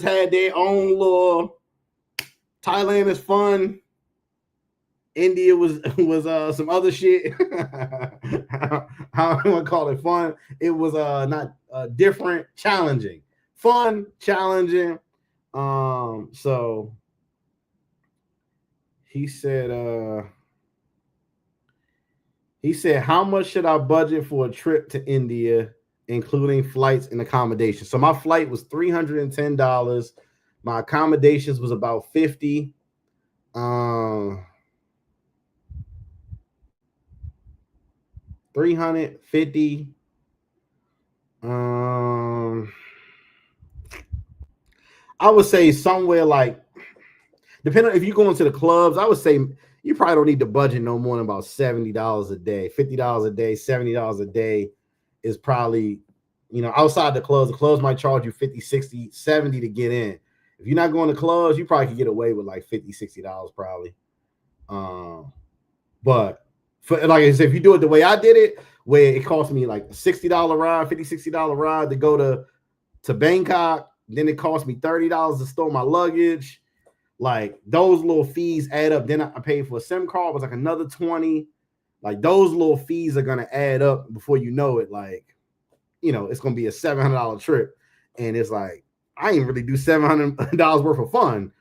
had their own little. Thailand is fun. India was some other shit. How do I call it? Fun. It was not different, challenging, fun, challenging. So he said, how much should I budget for a trip to India, including flights and accommodation? So my flight was $310. My accommodations was about $50. $350. I would say somewhere like, depending on if you go into the clubs, I would say you probably don't need to budget no more than about $70 a day, $50 a day, $70 a day is probably, you know, outside the clubs might charge you 50, 60, 70 to get in. If you're not going to clubs, you probably could get away with like $50, $60 probably. But for, like I said, if you do it the way I did it, where it cost me like a $60 ride, $50, $60 ride to go to Bangkok, then it cost me $30 to store my luggage. Like those little fees add up. Then I paid for a SIM card, it was like another $20. Like those little fees are gonna add up before you know it. Like, you know, it's gonna be a $700 trip, and it's like I ain't really do $700 worth of fun.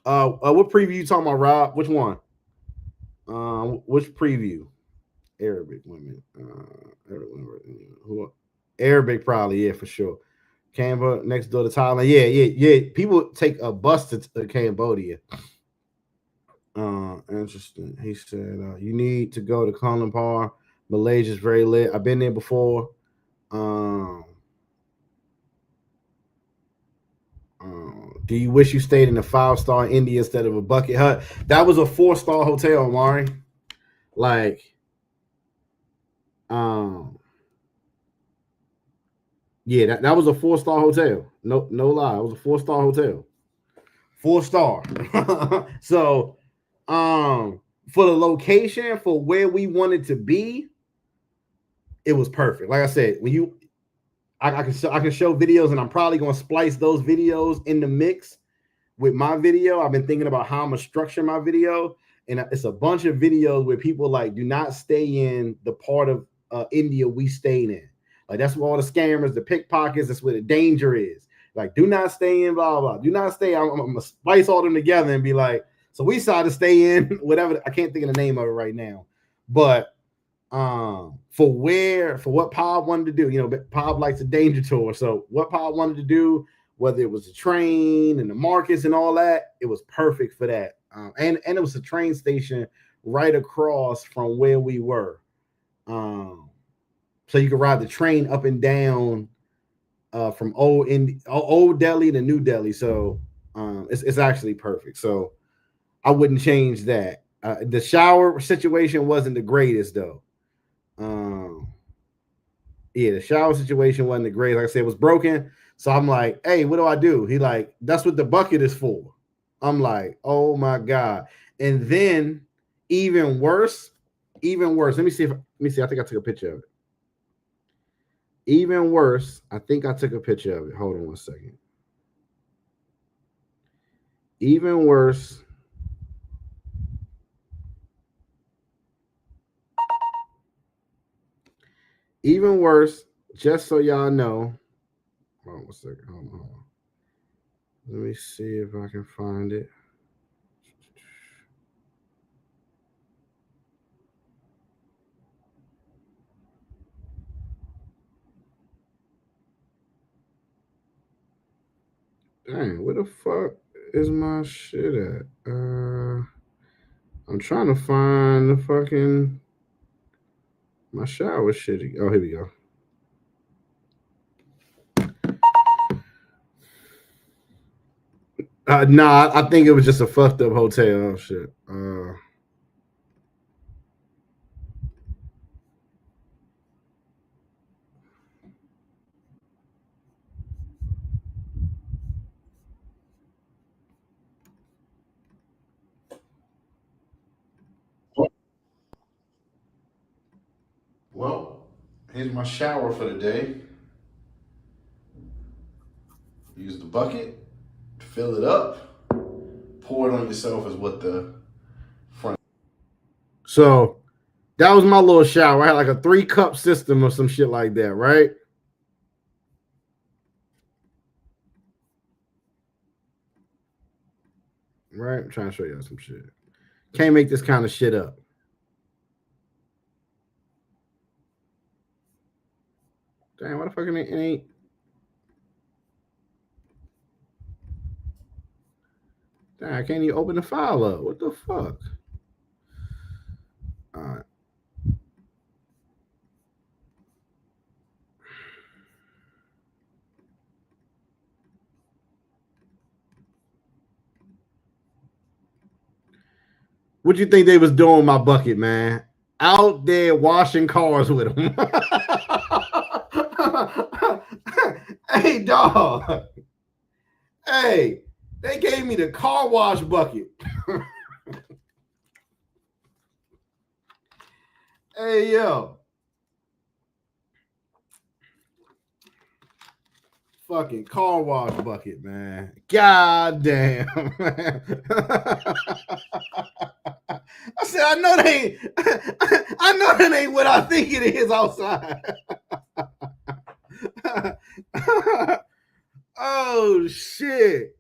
What preview you talking about, Rob? Which one? Which preview? Arabic women. Arabic probably, yeah, for sure. Canberra next door to Thailand. Yeah. People take a bus to Cambodia. Interesting. He said you need to go to Kuala Lumpur. Malaysia's very lit. I've been there before. Do you wish you stayed in a 5-star India instead of a bucket hut? That was a 4-star hotel, Mari. Like, yeah, that was a 4-star hotel. No lie, it was a 4-star hotel. 4-star. So, for the location, for where we wanted to be, it was perfect. Like I said, when I can show videos, and I'm probably gonna splice those videos in the mix with my video. I've been thinking about how I'm gonna structure my video, and it's a bunch of videos where people like do not stay in the part of India we stayed in. Like that's where all the scammers, the pickpockets, that's where the danger is. Like, do not stay in, blah blah. Do not stay. I'm gonna splice all them together and be like, so we decided to stay in whatever. I can't think of the name of it right now, but for what Pop wanted to do, you know, Pop likes a danger tour. So what Pop wanted to do, whether it was the train and the markets and all that, it was perfect for that. And it was a train station right across from where we were. so you can ride the train up and down from old Delhi to New Delhi. So it's actually perfect. So I wouldn't change that. The shower situation wasn't the greatest though. Yeah, the shower situation wasn't the greatest. Like I said, it was broken. So I'm like, hey, what do I do? He like, that's what the bucket is for. I'm like, oh my God. And then even worse. Let me see. I think I took a picture of it. Even worse, I think I took a picture of it. Hold on one second. Even worse. Even worse, just so y'all know. Hold on one second. Hold on. Let me see if I can find it. Dang, where the fuck is my shit at? I'm trying to find the fucking my shower shit. Oh, here we go. Nah, I think it was just a fucked up hotel shit. Well, here's my shower for the day. Use the bucket, fill it up, pour it on yourself is what the front. So that was my little shower. I had like a 3-cup system or some shit like that, right? Right? I'm trying to show you some shit. Can't make this kind of shit up. Damn, what the fuck it ain't? Damn, I can't even open the file up. What the fuck? All right. What you think they was doing with my bucket, man? Out there washing cars with them. Hey, dog. Hey, they gave me the car wash bucket. Hey, yo. Fucking car wash bucket, man. God damn. I said, I know that ain't what I think it is outside. Oh shit.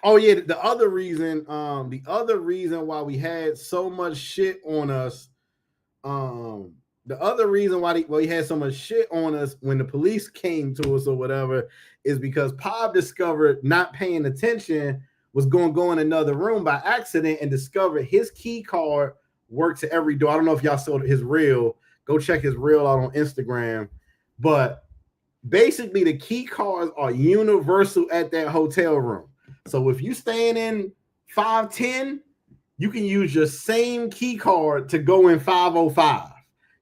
Oh yeah, the other reason why we had so much shit on us, the other reason why we had so much shit on us when the police came to us or whatever is because Pop discovered not paying attention was going to go in another room by accident and discovered his key card worked to every door. I don't know if y'all saw his reel. Go check his reel out on Instagram. But basically, the key cards are universal at that hotel room. So if you staying in 510, you can use your same key card to go in 505.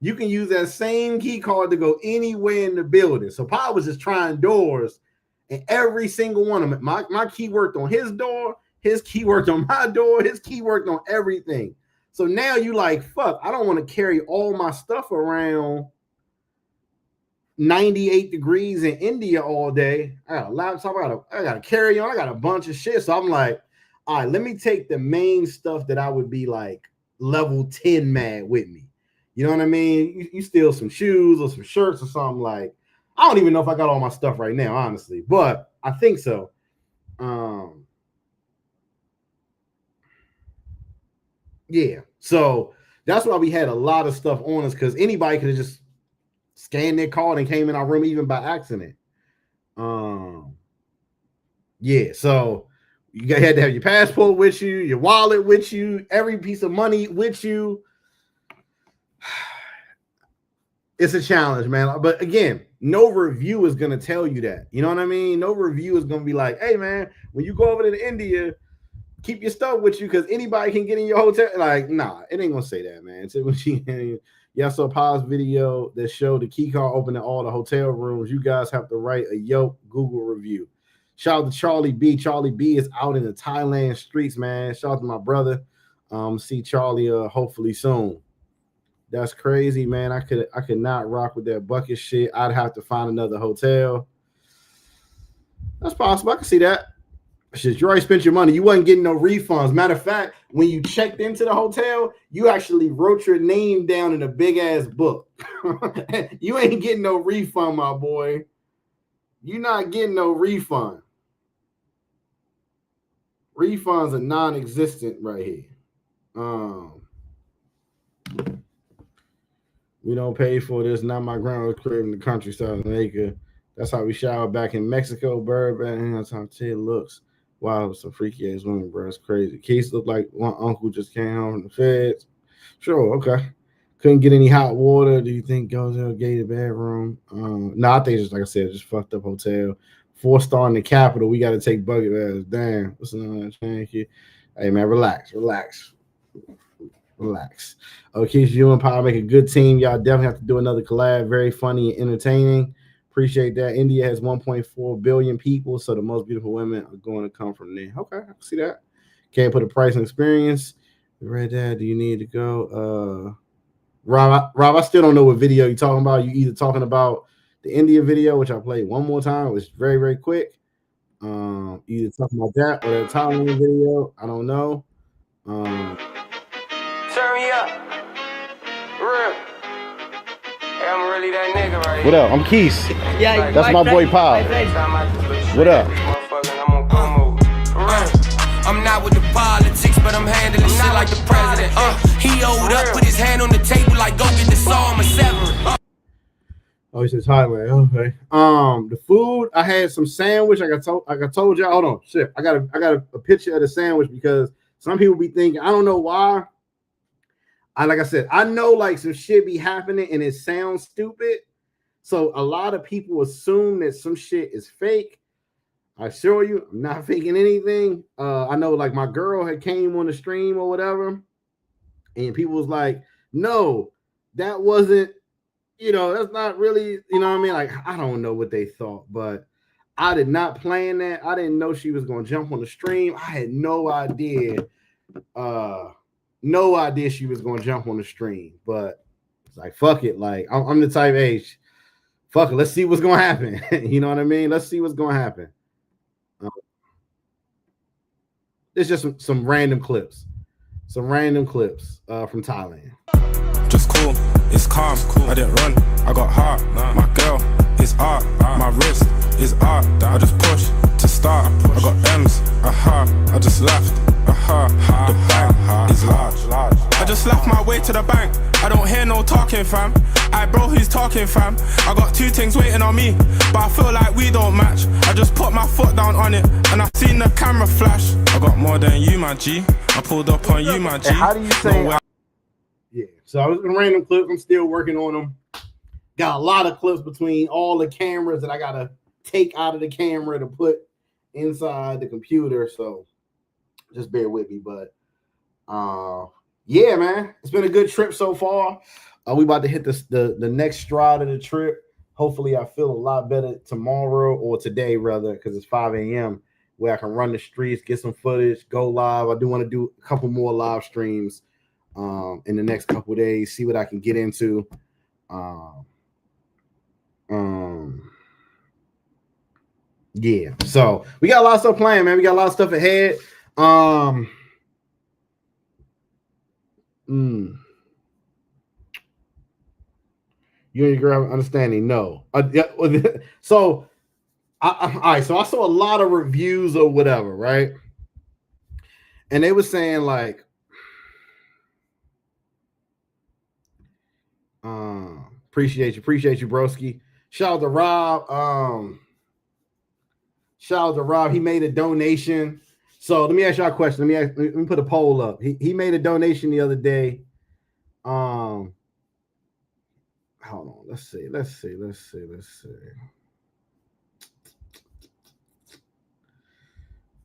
You can use that same key card to go anywhere in the building. So Pop was just trying doors, and every single one of them, my key worked on his door, his key worked on my door, his key worked on everything. So now you like, fuck, I don't want to carry all my stuff around 98 degrees in India all day. I got a laptop, I got to carry on, I got a bunch of shit. So I'm like, all right, let me take the main stuff that I would be like level 10 mad with me. You know what I mean? You steal some shoes or some shirts or something like. I don't even know if I got all my stuff right now, honestly, but I think so. Yeah, so that's why we had a lot of stuff on us because anybody could have just scanned their card and came in our room even by accident. Yeah, so you had to have your passport with you, your wallet with you, every piece of money with you. it's a challenge, man. But again, no review is gonna tell you that. You know what I mean? No review is gonna be like, hey man, when you go over to India, keep your stuff with you because anybody can get in your hotel. Like, nah, it ain't gonna say that, man. So when y'all saw Pa's video that showed the key card opening all the hotel rooms. You guys have to write a Yelp Google review. Shout out to Charlie B. Charlie B is out in the Thailand streets, man. Shout out to my brother. See Charlie hopefully soon. That's crazy, man. I could not rock with that bucket shit. I'd have to find another hotel. That's possible. I can see that. Shit, you already spent your money. You wasn't getting no refunds. Matter of fact, when you checked into the hotel, you actually wrote your name down in a big ass book. You ain't getting no refund, my boy. You're not getting no refund. Refunds are non-existent right here. We don't pay for this. Not my grandma's crib in the countryside of Jamaica. That's how we shower back in Mexico, Burbank. That's how Ted looks. Wow, some freaky ass women, bro. It's crazy. Case looked like one uncle just came home from the feds. Sure, okay. Couldn't get any hot water. Do you think goes to a gated bedroom? No, I think just like I said, just fucked up hotel. 4-star in the capital. We got to take bucket baths. Damn. What's another thank you? Hey man, relax. Okay, you and Power make a good team. Y'all definitely have to do another collab. Very funny and entertaining. Appreciate that. India has 1.4 billion people, so the most beautiful women are going to come from there. Okay, I can see that. Can't put a price on experience. Right there. Do you need to go? Rob, I still don't know what video you're talking about. You either talking about the India video, which I played one more time, which is very, very quick. Either talking about that or the Thailand video. I don't know. Turn me up. Real. Hey, I'm really that nigga right What up? I'm Keith. Yeah, That's my boy Paul. What up? I'm not with the politics, but I'm handling shit like the president. He owed up, put his hand on the table like go get the saw, I'ma sever it. Oh, he says Thailand. Okay. The food, I had some sandwich. I told y'all. Hold on, shit. I got a picture of the sandwich because some people be thinking, I don't know why. Like I said, I know like some shit be happening and it sounds stupid. So a lot of people assume that some shit is fake. I assure you, I'm not faking anything. I know like my girl had came on the stream or whatever, and people was like, no, that wasn't, that's not really, you know what I mean? Like, I don't know what they thought, but I did not plan that. I didn't know she was going to jump on the stream. I had no idea. No idea she was going to jump on the stream, but it's like, fuck it. Like, I'm the type H. Fuck it. Let's see what's going to happen. You know what I mean? Let's see what's going to happen. It's just some random clips. Some random clips from Thailand. Just cool, it's calm, I didn't run, I got heart. My girl is art, my wrist is art. I just push to start, I got M's, I just laughed, the bank is large. I just laughed my way to the bank, I don't hear no talking fam. I bro, who's talking fam? I got two things waiting on me, but I feel like we don't match. I just put my foot down on it, and I seen the camera flash. I got more than you, my G. I pulled up on you, my G. And how do you say? Yeah, so I was in random clips. I'm still working on them. Got a lot of clips between all the cameras that I gotta take out of the camera to put inside the computer. So just bear with me. But yeah, man, it's been a good trip so far. We about to hit the next stride of the trip. Hopefully, I feel a lot better tomorrow or today, rather, because it's 5 a.m. where I can run the streets, get some footage, go live. I do want to do a couple more live streams in the next couple of days, see what I can get into. Yeah, so we got a lot of stuff playing, man. We got a lot of stuff ahead. You and your girl have understanding? No. So, all right. So I saw a lot of reviews or whatever, right? And they were saying like, appreciate you, broski. Shout out to Rob. He made a donation. So let me ask y'all a question. Let me put a poll up. He made a donation the other day. hold on. Let's see. Let's see.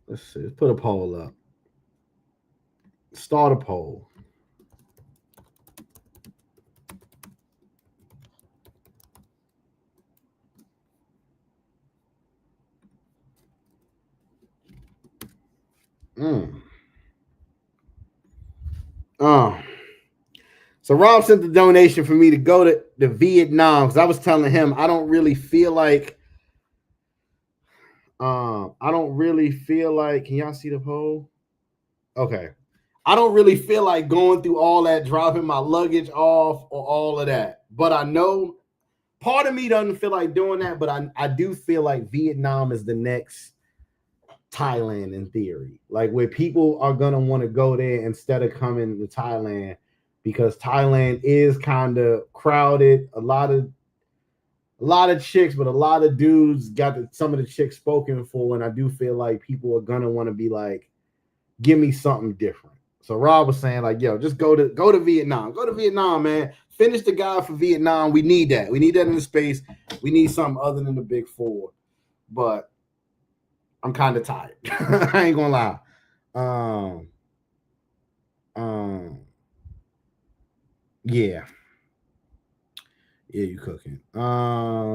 Let's put a poll up. Start a poll. So Rob sent the donation for me to go to Vietnam because I was telling him I don't really feel like. Can y'all see the poll? Okay. I don't really feel like going through all that, dropping my luggage off or all of that. But I know part of me doesn't feel like doing that, but I do feel like Vietnam is the next Thailand in theory. Like where people are going to want to go there instead of coming to Thailand because Thailand is kind of crowded. A lot of chicks, but a lot of dudes got some of the chicks spoken for. And I do feel like people are going to want to be like, give me something different. So Rob was saying like, yo, just go to Vietnam. Go to Vietnam, man. Finish the guide for Vietnam. We need that. We need that in the space. We need something other than the big four. But I'm kind of tired. I ain't gonna lie. Yeah. Yeah, you cooking.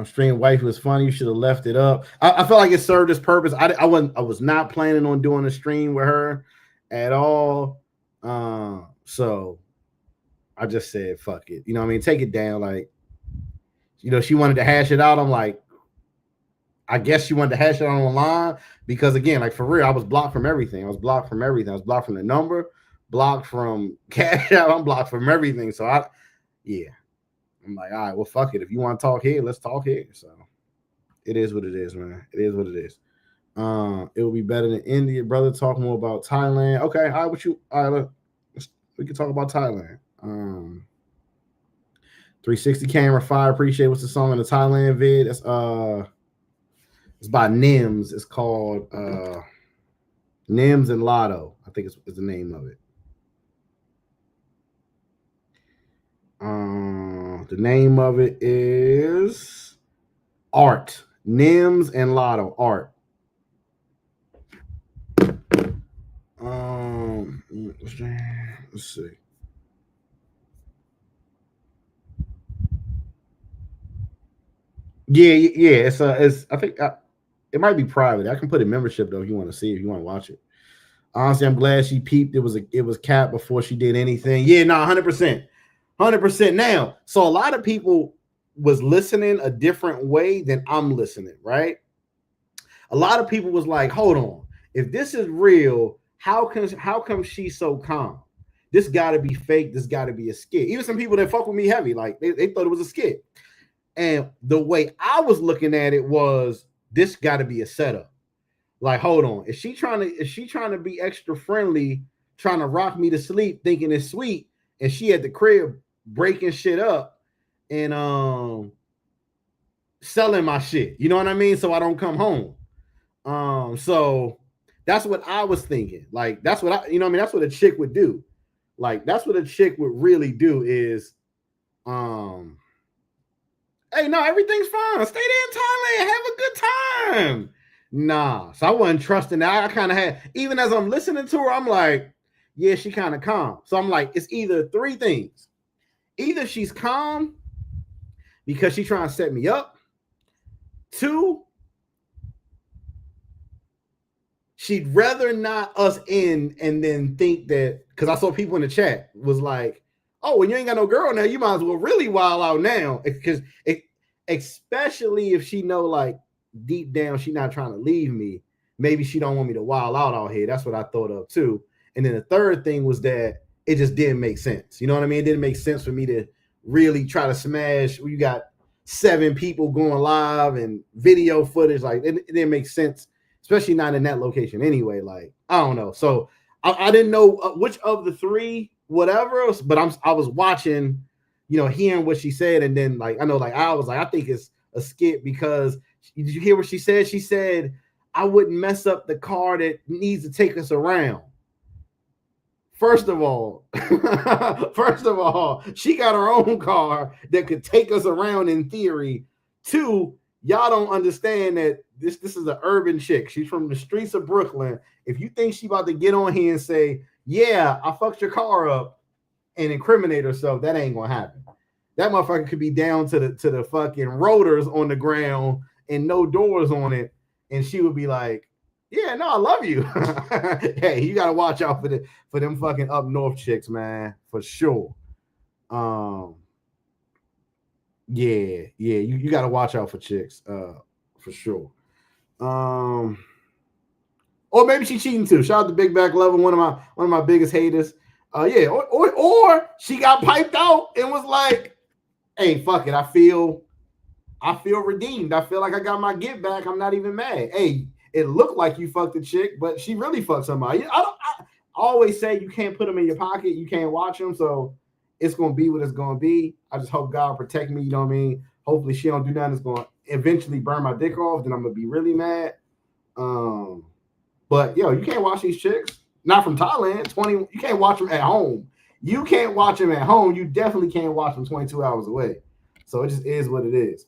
Stream wife was funny. You should have left it up. I felt like it served its purpose. I was not planning on doing a stream with her at all. So I just said, fuck it. You know what I mean? Take it down. Like, you know, she wanted to hash it out. I'm like, I guess she wanted to hash it out online because again, like for real, I was blocked from everything. I was blocked from everything. I was blocked from the number, blocked from Cash App. I'm blocked from everything. So I'm like, all right, well, fuck it. If you want to talk here, let's talk here. So it is what it is, man. It is what it is. It will be better than India, brother. Talk more about Thailand. Okay, all right, we can talk about Thailand. 360 camera 5. Appreciate what's the song in the Thailand vid. That's it's by Nims. It's called Nims and Lotto. I think it's the name of it. The name of it is Art. Nims and Lotto. Art. Let's see. Yeah. It's I think it might be private. I can put a membership though if you want to see, if you want to watch it. Honestly, I'm glad she peeped. It was capped before she did anything. Yeah, no, 100%. Now, so a lot of people was listening a different way than I'm listening, right? A lot of people was like, hold on. If this is real, how come she's so calm? This got to be fake. This got to be a skit. Even some people that fuck with me heavy, like they thought it was a skit. And the way I was looking at it was, this got to be a setup. Like, hold on. Is she trying to be extra friendly, trying to rock me to sleep, thinking it's sweet, and she at the crib breaking shit up and selling my shit. You know what I mean? So I don't come home. So that's what I was thinking. Like, that's what that's what a chick would do. Like, that's what a chick would really do is, hey, no, everything's fine. Stay there in Thailand. Have a good time. Nah. So I wasn't trusting that. I kind of had, even as I'm listening to her, I'm like, yeah, she kind of calm. So I'm like, it's either three things. Either she's calm because she's trying to set me up. 2, she'd rather not us in and then think that, because I saw people in the chat was like, oh, when you ain't got no girl now, you might as well really wild out now. Because especially if she know, like, deep down she not trying to leave me. Maybe she don't want me to wild out here. That's what I thought of too. And then the third thing was that it just didn't make sense. You know what I mean? It didn't make sense for me to really try to smash. You got 7 people going live and video footage. Like, it didn't make sense, especially not in that location anyway. Like, I don't know. So I didn't know which of the 3, whatever, but I was watching, hearing what she said. And then, like, I know, like, I was like, I think it's a skit because did you hear what she said? She said, I wouldn't mess up the car that needs to take us around First of all, she got her own car that could take us around in theory. Two, y'all don't understand that this is an urban chick. She's from the streets of Brooklyn. If you think she about to get on here and say, yeah, I fucked your car up and incriminate herself, that ain't gonna happen. That motherfucker could be down to the fucking rotors on the ground and no doors on it, and she would be like, yeah, no, I love you. Hey, you gotta watch out for them fucking up north chicks, man, for sure. Yeah, you gotta watch out for chicks, for sure. Or maybe she's cheating too. Shout out to Big Back Level, one of my biggest haters. Yeah, or she got piped out and was like, hey, fuck it, I feel redeemed. I feel like I got my get back. I'm not even mad. Hey, it looked like you fucked a chick, but she really fucked somebody. I always say you can't put them in your pocket. You can't watch them. So it's going to be what it's going to be. I just hope God protect me. You know what I mean? Hopefully she don't do nothing that's going to eventually burn my dick off. Then I'm going to be really mad. But, yo, you can't watch these chicks. Not from Thailand. You can't watch them at home. You can't watch them at home. You definitely can't watch them 22 hours away. So it just is what it is.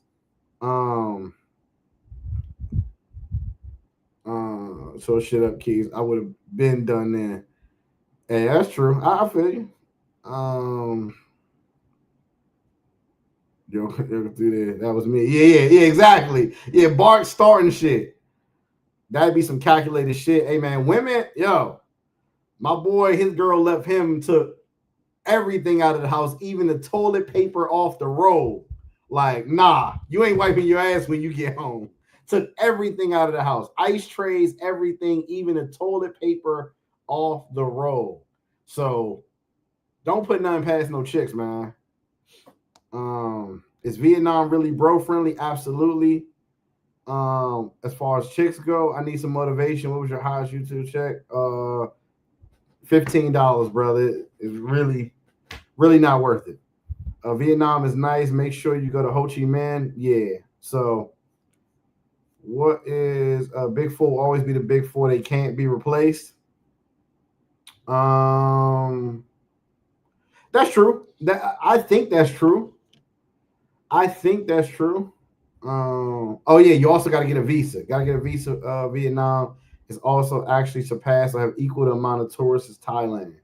So shit up, Keys. I would have been done then. Hey, that's true. I feel you. Yo, that was me. Yeah, exactly. Yeah, Bart starting shit. That'd be some calculated shit. Hey man, women, yo, my boy, his girl left him, took everything out of the house, even the toilet paper off the roll. Like, nah, you ain't wiping your ass when you get home. Took everything out of the house. Ice trays, everything, even the toilet paper off the roll. So don't put nothing past no chicks, man. Is Vietnam really bro friendly? Absolutely. As far as chicks go, I need some motivation. What was your highest YouTube check? $15, brother. It's really not worth it. Vietnam is nice. Make sure you go to Ho Chi Minh. Yeah. So what is Big Four? Will always be the Big Four. They can't be replaced. That's true. I think that's true. Oh yeah, you also got to get a visa. Vietnam is also actually surpassed or have equal amount of tourists as Thailand.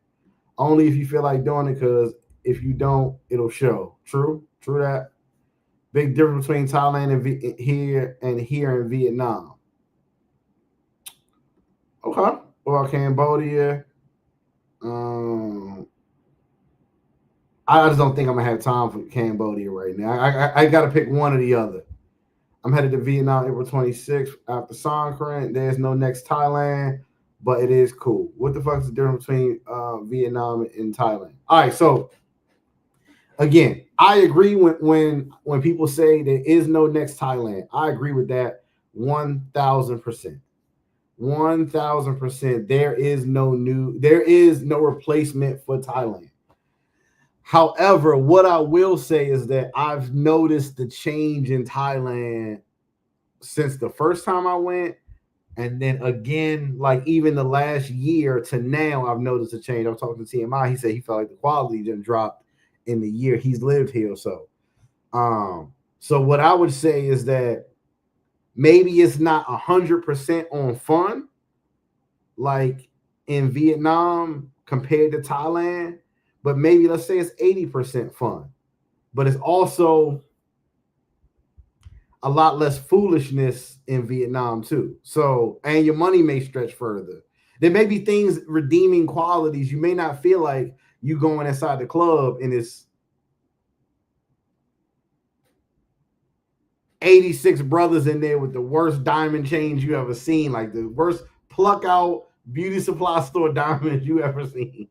Only if you feel like doing it, because if you don't, it'll show. True that. Big difference between Thailand and here in Vietnam. Okay. Well, Cambodia. I just don't think I'm gonna have time for Cambodia right now. I got to pick one or the other. I'm headed to Vietnam April 26th after Songkran. There's no next Thailand, but it is cool. What the fuck is the difference between Vietnam and Thailand? All right, so again, I agree when people say there is no next Thailand. I agree with that 1,000%. 1,000%. There is no replacement for Thailand. However, what I will say is that I've noticed the change in Thailand since the first time I went, and then again, like even the last year to now, I've noticed a change. I was talking to TMI. He said he felt like the quality didn't drop in the year he's lived here. So what I would say is that maybe it's not 100% on fun, like in Vietnam compared to Thailand. But maybe let's say it's 80% fun, but it's also a lot less foolishness in Vietnam too. So, and your money may stretch further. There may be things, redeeming qualities. You may not feel like you going inside the club and it's 86 brothers in there with the worst diamond chains you ever seen, like the worst pluck out beauty supply store diamonds you ever seen.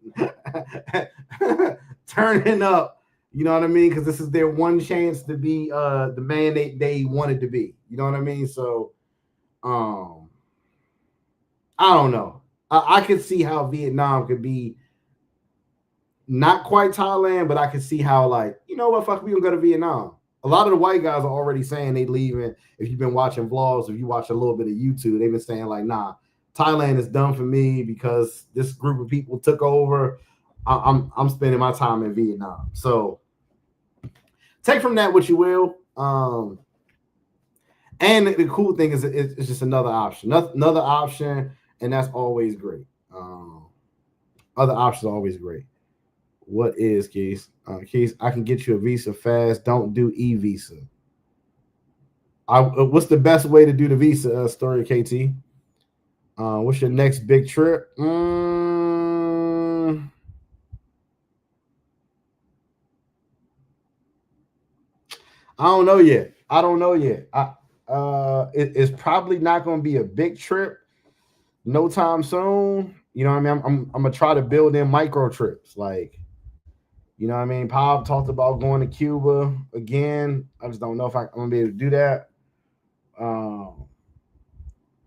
Turning up, you know what I mean? Because this is their one chance to be the man they wanted to be. You know what I mean? So I don't know. I could see how Vietnam could be not quite Thailand, but I could see how, like, you know what, fuck, we gonna go to Vietnam. A lot of the white guys are already saying they leaving. If you've been watching vlogs, if you watch a little bit of YouTube, they've been saying like, nah, Thailand is done for me because this group of people took over I'm spending my time in Vietnam. So take from that what you will. And the cool thing is it's just another option, another option, and that's always great. Other options are always great. What is Keys? Keys, I can get you a visa fast. Don't do e-visa. What's the best way to do the visa? Story KT. What's your next big trip? I don't know yet. It's probably not going to be a big trip no time soon. You know what I mean? I'm gonna try to build in micro trips. Like, you know what I mean? Pop talked about going to Cuba again. I just don't know if I'm gonna be able to do that.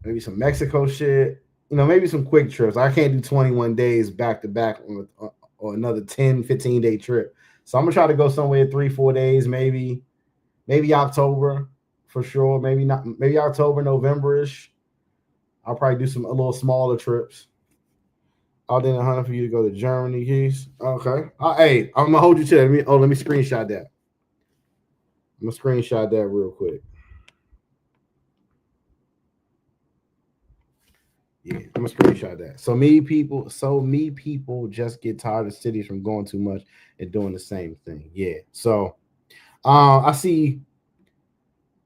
Maybe some Mexico shit. You know, maybe some quick trips. I can't do 21 days back to back or another 10, 15-day trip. So I'm gonna try to go somewhere 3-4 days, maybe October for sure. Maybe not. Maybe October, November-ish. I'll probably do a little smaller trips. I'll then 100 for you to go to Germany, Keys. Okay. Hey, I'm gonna hold you to that. Let me screenshot that. I'm gonna screenshot that real quick. Yeah, I'm gonna screenshot that. So me people just get tired of cities from going too much and doing the same thing. Yeah. So I see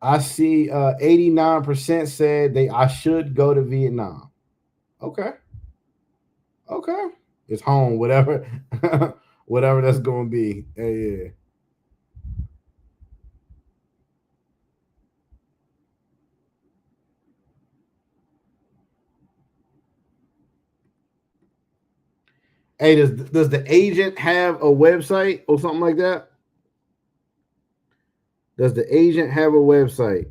89% said I should go to Vietnam. Okay. It's home, whatever whatever that's gonna be. Yeah. Hey, does the agent have a website or something like that? Does the agent have a website?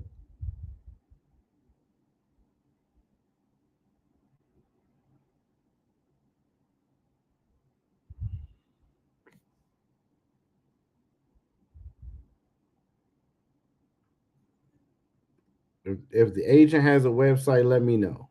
If the agent has a website, let me know.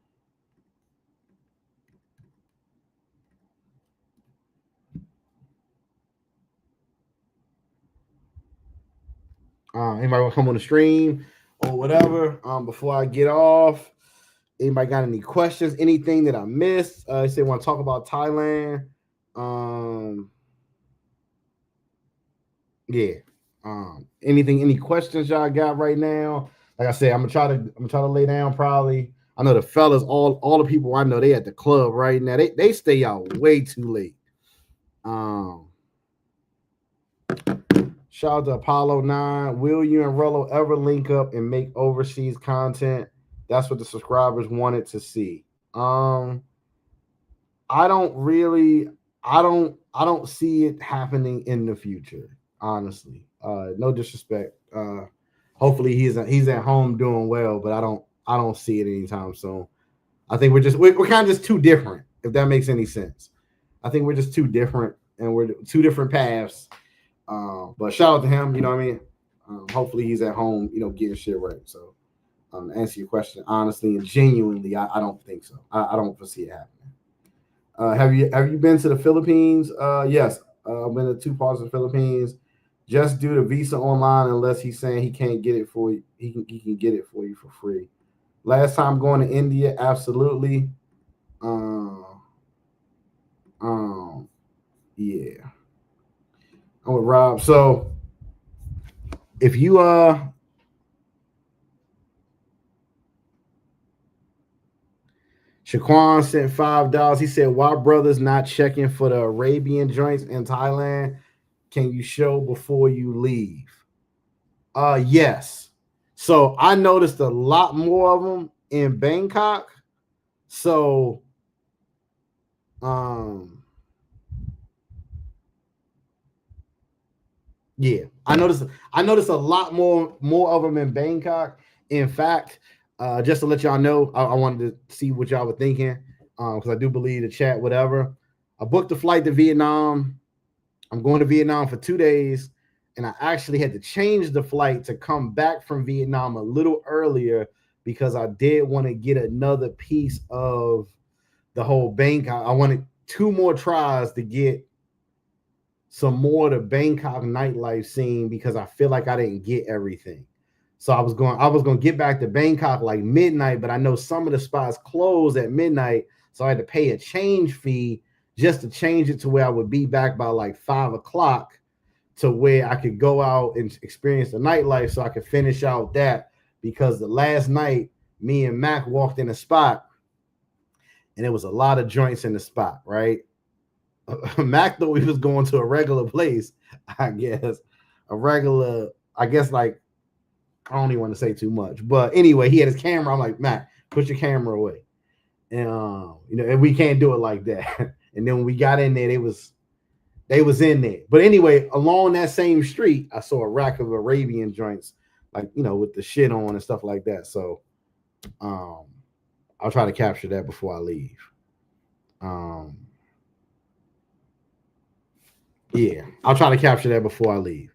Anybody want to come on the stream or whatever? Before I get off, anybody got any questions? Anything that I missed? I say want to talk about Thailand. Yeah. Any questions y'all got right now? Like I said, I'm gonna try to lay down probably. I know the fellas, all the people I know, they at the club right now. They stay out way too late. Shout out to Apollo 9. Will you and Rollo ever link up and make overseas content? That's what the subscribers wanted to see. I don't see it happening in the future, honestly. No disrespect. Hopefully he's at home doing well, but I don't see it anytime soon. I think we're kind of just too different, if that makes any sense. I think we're just too different and we're two different paths. But shout out to him, you know what I mean? Hopefully he's at home, getting shit right. So to answer your question honestly and genuinely, I don't think so. I don't foresee it happening. Have you been to the Philippines? Yes. I've been to 2 parts of the Philippines. Just do the visa online unless he's saying he can't get it for you. He can get it for you for free. Last time going to India, absolutely. Yeah. I'm with Rob. So if you Shaquan sent $5. He said, why brothers not checking for the Arabian joints in Thailand? Can you show before you leave? Yes. So I noticed a lot more of them in Bangkok. So yeah, I noticed a lot more of them in Bangkok. In fact, just to let y'all know, I wanted to see what y'all were thinking, because I do believe the chat, whatever. I booked a flight to Vietnam. I'm going to Vietnam for 2 days, and I actually had to change the flight to come back from Vietnam a little earlier because I did want to get another piece of the whole Bangkok. I wanted 2 more tries to get some more of the Bangkok nightlife scene because I feel like I didn't get everything. So I was going to get back to Bangkok like midnight, but I know some of the spots closed at midnight, so I had to pay a change fee just to change it to where I would be back by like 5 o'clock to where I could go out and experience the nightlife so I could finish out that, because the last night me and Mac walked in a spot and there was a lot of joints in the spot, right? Mac thought we was going to a regular place, I guess. Like, I don't even want to say too much. But anyway, he had his camera. I'm like, Mac, put your camera away. And and we can't do it like that. And then when we got in there, they was in there. But anyway, along that same street, I saw a rack of Arabian joints, like, with the shit on and stuff like that. So I'll try to capture that before I leave. Yeah, I'll try to capture that before I leave.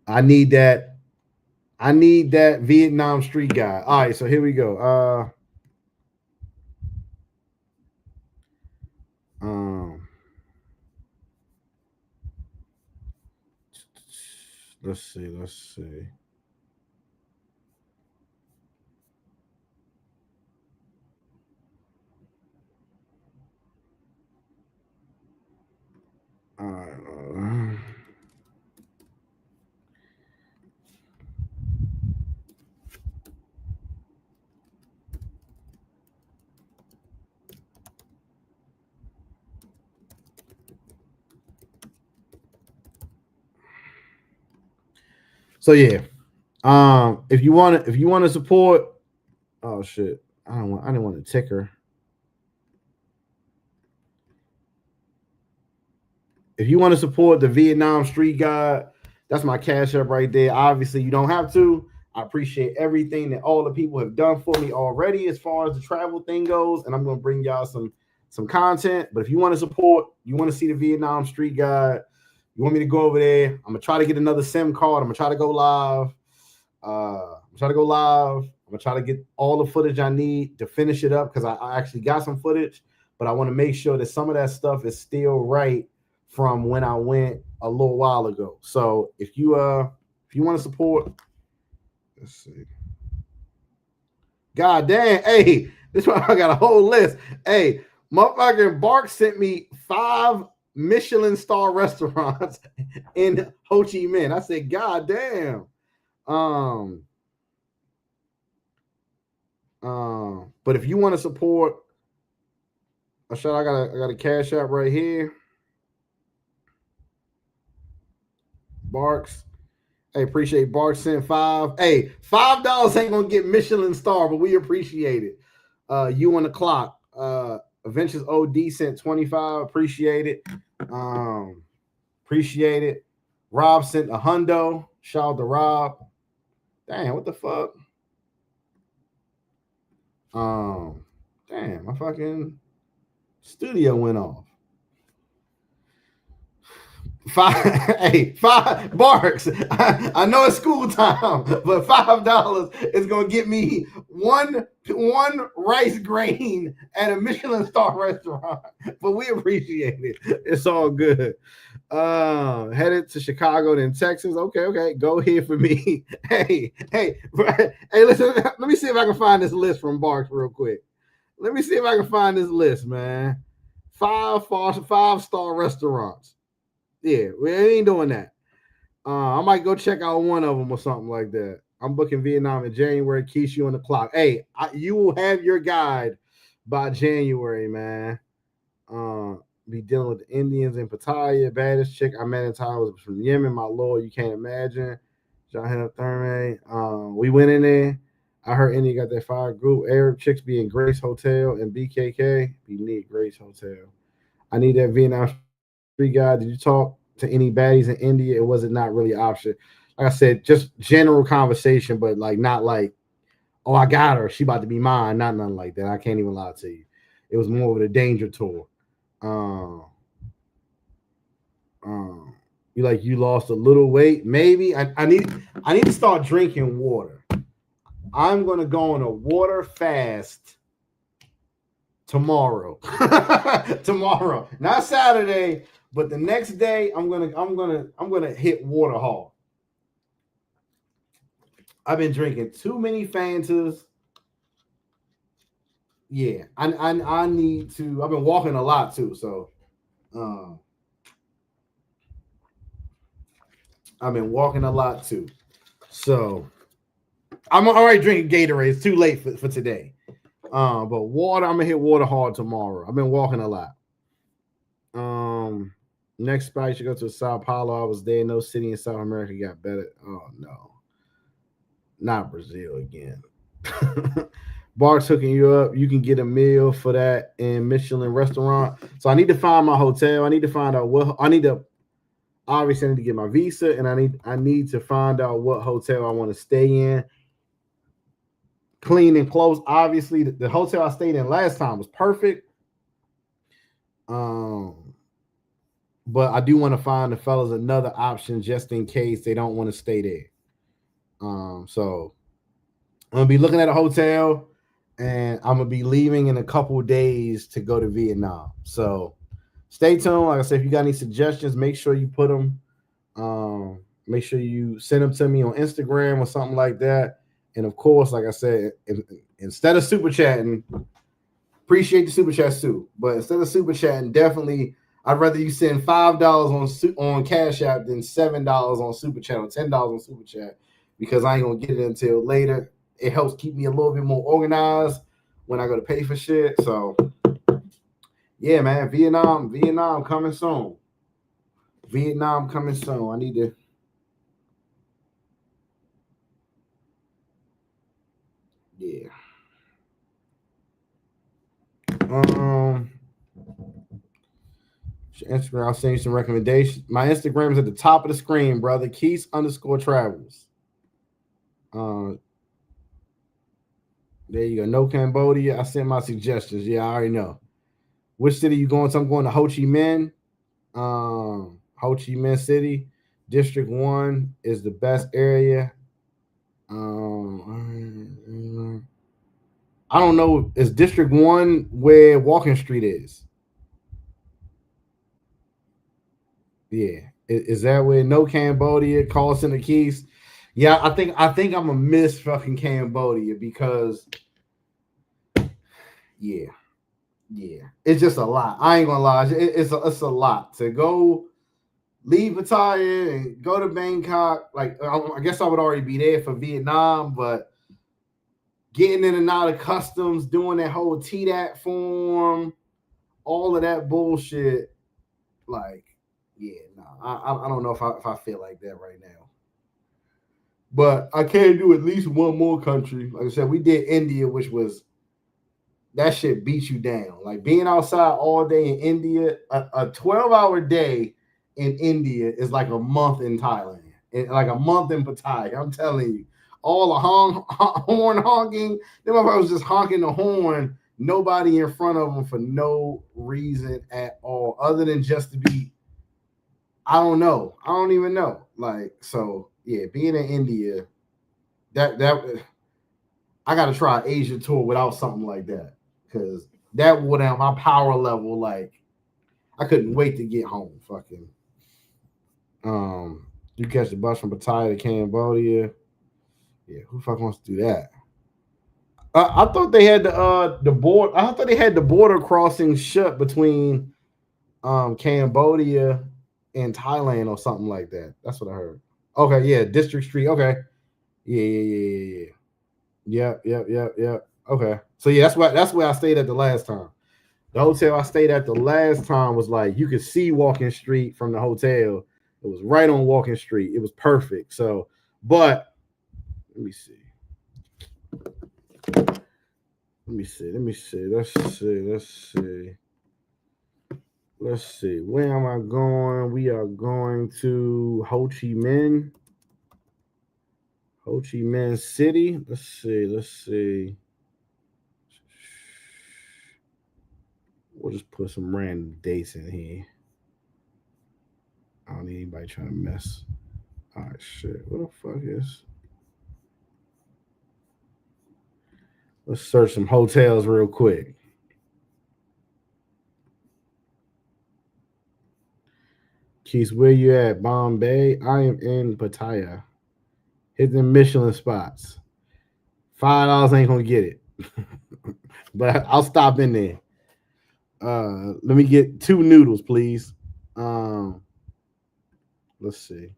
I need that Vietnam street guy. All right, so here we go. Let's see. So yeah, if you want to support, oh shit, I didn't want a ticker. If you want to support the Vietnam Street Guide, that's my cash up right there. Obviously, you don't have to. I appreciate everything that all the people have done for me already as far as the travel thing goes, and I'm going to bring y'all some content. But if you want to support, you want to see the Vietnam Street Guide, you want me to go over there, I'm going to try to get another SIM card. I'm going to try to go live. I'm going to try to get all the footage I need to finish it up, because I actually got some footage, but I want to make sure that some of that stuff is still right from when I went a little while ago. So if you want to support, let's see. God damn, hey, this one I got a whole list. Hey, motherfucking Bark sent me 5 Michelin star restaurants in Ho Chi Minh. I said, God damn. But if you want to support, I got a cash app right here. Barks. Hey, appreciate Barks sent 5. Hey, $5 ain't gonna get Michelin star, but we appreciate it. You on the clock. Adventures OD sent 25. Appreciate it. Appreciate it. Rob sent a hundo. Shout out to Rob. Damn, what the fuck? Damn, my fucking studio went off. 5 Barks. I know it's school time, but $5 is gonna get me one rice grain at a Michelin star restaurant. But we appreciate it. It's all good. Headed to Chicago, then Texas. Okay. Go here for me. Hey, listen, let me see if I can find this list from Barks real quick. Let me see if I can find this list, man. 5-star restaurants. Yeah, we ain't doing that. I might go check out one of them or something like that. I'm booking Vietnam in January. Keesh, you on the clock. Hey, you will have your guide by January, man. Be dealing with the Indians in Pattaya. Baddest chick I met in Thailand was from Yemen. My lord, you can't imagine. John Thurman. We went in there. I heard India got that fire group. Arab chicks be in Grace Hotel and BKK. Be neat Grace Hotel. I need that Vietnam Street Guy. Did you talk to any baddies in India? It wasn't not really an option. Like I said, just general conversation, but like not like, oh, I got her, she about to be mine. Not nothing like that. I can't even lie to you. It was more of a danger tour. You lost a little weight. Maybe I need to start drinking water. I'm gonna go on a water fast tomorrow. Tomorrow, not Saturday, But the next day, I'm gonna hit water hard. I've been drinking too many Fantas. Yeah, I need to. I've been walking a lot too, so I've been walking a lot too. So I'm already drinking Gatorade. It's too late for today. But water, I'm gonna hit water hard tomorrow. I've been walking a lot. Next spot you should go to Sao Paulo. I was there. No city in South America got better. Oh no, not Brazil again. Bar's hooking you up. You can get a meal for that in Michelin restaurant. So I need to find my hotel. I need to find out what I need to. Obviously, I need to get my visa, and I need to find out what hotel I want to stay in. Clean and close. Obviously, the hotel I stayed in last time was perfect. But I do want to find the fellas another option just in case they don't want to stay there. So I'm gonna be looking at a hotel, and I'm gonna be leaving in a couple of days to go to Vietnam. So stay tuned. Like I said, if you got any suggestions, make sure you put them. Make sure you send them to me on Instagram or something like that. And of course, like I said, instead of super chatting, appreciate the super chats too. But instead of super chatting, definitely, I'd rather you send $5 on Cash App than $7 on super chat or $10 on super chat, because I ain't gonna get it until later. It helps keep me a little bit more organized when I go to pay for shit. So yeah, man, Vietnam coming soon. Vietnam coming soon. I need to. Yeah. Instagram, I'll send you some recommendations. My Instagram is at the top of the screen, brother. Keys_travels. There you go. No Cambodia. I sent my suggestions. Yeah, I already know. Which city you going to? I'm going to Ho Chi Minh. Ho Chi Minh City. District 1 is the best area. I don't know. Is District 1 where Walking Street is? Yeah. Is that where No Cambodia, Call Center Keys? Yeah, I think I'm gonna miss fucking Cambodia because yeah. It's just a lot. I ain't gonna lie. It's a lot to go leave Pattaya and go to Bangkok. Like I guess I would already be there for Vietnam, but getting in and out of customs, doing that whole TDAT form, all of that bullshit, like, yeah, no, I don't know if I feel like that right now. But I can do at least one more country. Like I said, we did India, which was, that shit beats you down. Like being outside all day in India, a 12-hour day in India is like a month in Thailand, and like a month in Pattaya. I'm telling you, all the horn honking. Them motherfuckers was just honking the horn. Nobody in front of them for no reason at all, other than just to be. I don't know. I don't even know. Like, so yeah, being in India, that I got to try an Asia tour without something like that, because that would have my power level. Like, I couldn't wait to get home. Fucking. You catch the bus from Pattaya to Cambodia. Yeah, who the fuck wants to do that? I thought they had the border. I thought they had the border crossing shut between Cambodia and Thailand or something like that. That's what I heard. Okay, yeah, District Street. Okay, yeah. Yep. Okay, so yeah, that's where I stayed at the last time. The hotel I stayed at the last time was like you could see Walking Street from the hotel. It was right on Walking Street. It was perfect. So, but let me see. Let's see. Where am I going? We are going to Ho Chi Minh. Ho Chi Minh City. Let's see. We'll just put some random dates in here. I don't need anybody trying to mess. All right, shit. What the fuck is? Let's search some hotels real quick. Keith, where you at? Bombay. I am in Pattaya. Hit the Michelin spots. $5 ain't gonna get it, but I'll stop in there. Let me get 2 noodles, please. Let's see.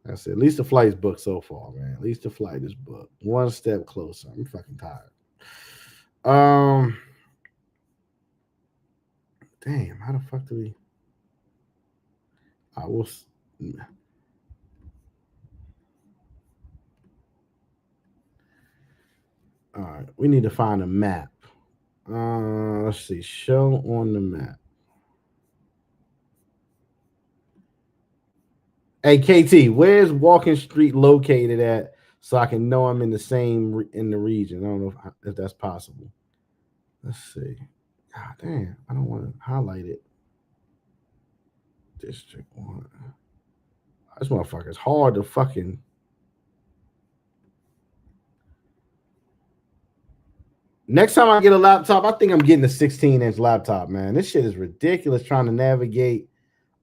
That's it. At least the flight's booked so far, man. At least the flight is booked. One step closer. I'm fucking tired. Damn. How the fuck do we? I will. All right. We need to find a map. Let's see. Show on the map. Hey KT, where's Walking Street located at, so I can know I'm in the region? I don't know if that's possible. Let's see. God damn, I don't want to highlight it. District 1. This motherfucker's hard to fucking. Next time I get a laptop, I think I'm getting a 16-inch laptop, man. This shit is ridiculous trying to navigate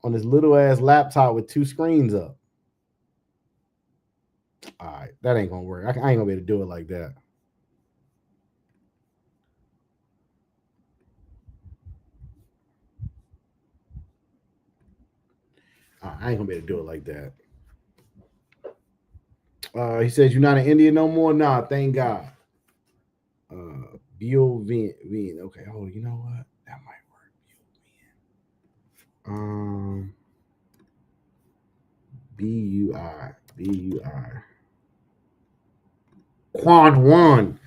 on this little ass laptop with 2 screens up. All right, that ain't gonna work. I ain't gonna be able to do it like that. I ain't gonna be able to do it like that. He says you're not in India no more. Nah, thank God. B-O-V. Okay. Oh, you know what? That might work. B-U-I. Quan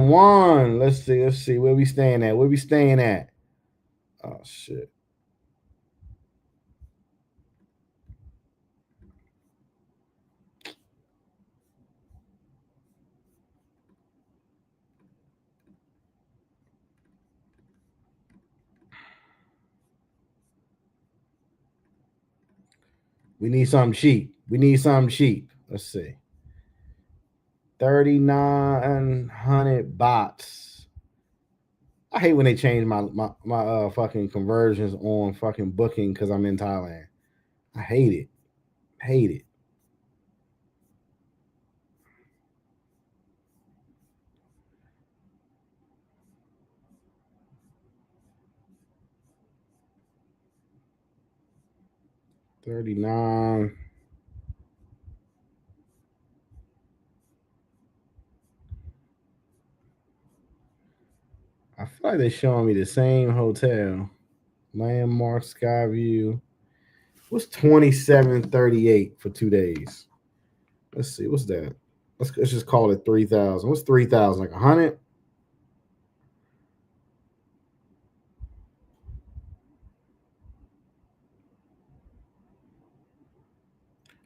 Wan. Let's see. Where we staying at? Oh shit. We need something cheap. Let's see. 3,900 bahts. I hate when they change my fucking conversions on fucking booking because I'm in Thailand. I hate it. $39. I feel like they're showing me the same hotel. Landmark Skyview. What's 2738 for 2 days? Let's see. What's that? Let's just call it 3,000. What's 3,000? Like 100?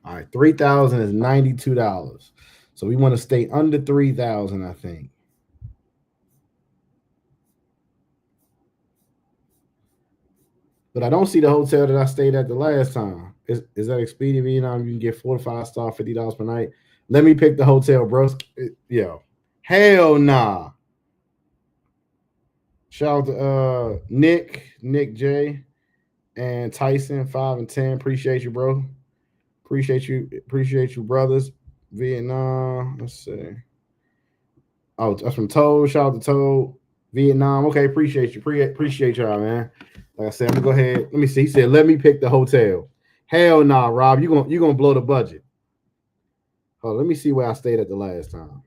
All right, 3,000 is $92. So we want to stay under 3,000, I think. But I don't see the hotel that I stayed at the last time. Is that Expedia Vietnam? You can get 4 to 5 star, $50 per night. Let me pick the hotel, bro. Yo, hell nah. Shout out to Nick J, and Tyson 5 and 10. Appreciate you, bro. Appreciate you, brothers. Vietnam. Let's see. Oh, that's from Toad. Shout out to Toad. Vietnam. Okay, appreciate you. Appreciate y'all, man. Like I said, I'm gonna go ahead. Let me see. He said, "Let me pick the hotel." Hell nah, Rob. You gonna blow the budget. Oh, let me see where I stayed at the last time.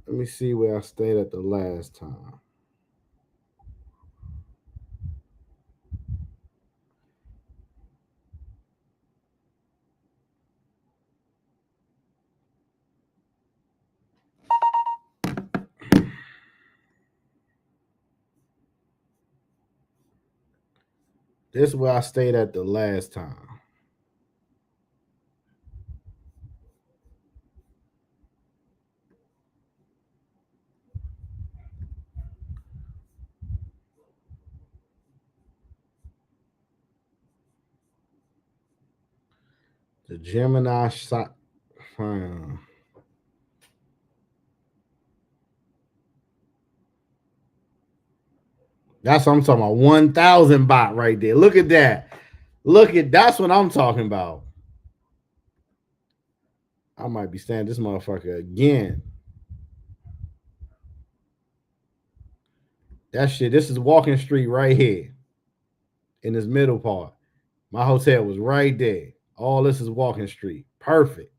This is where I stayed at the last time. The Gemini shot. That's what I'm talking about. 1,000 baht right there. Look at that. That's what I'm talking about. I might be standing this motherfucker again. That shit. This is Walking Street right here. In this middle part. My hotel was right there. All this is Walking Street. Perfect.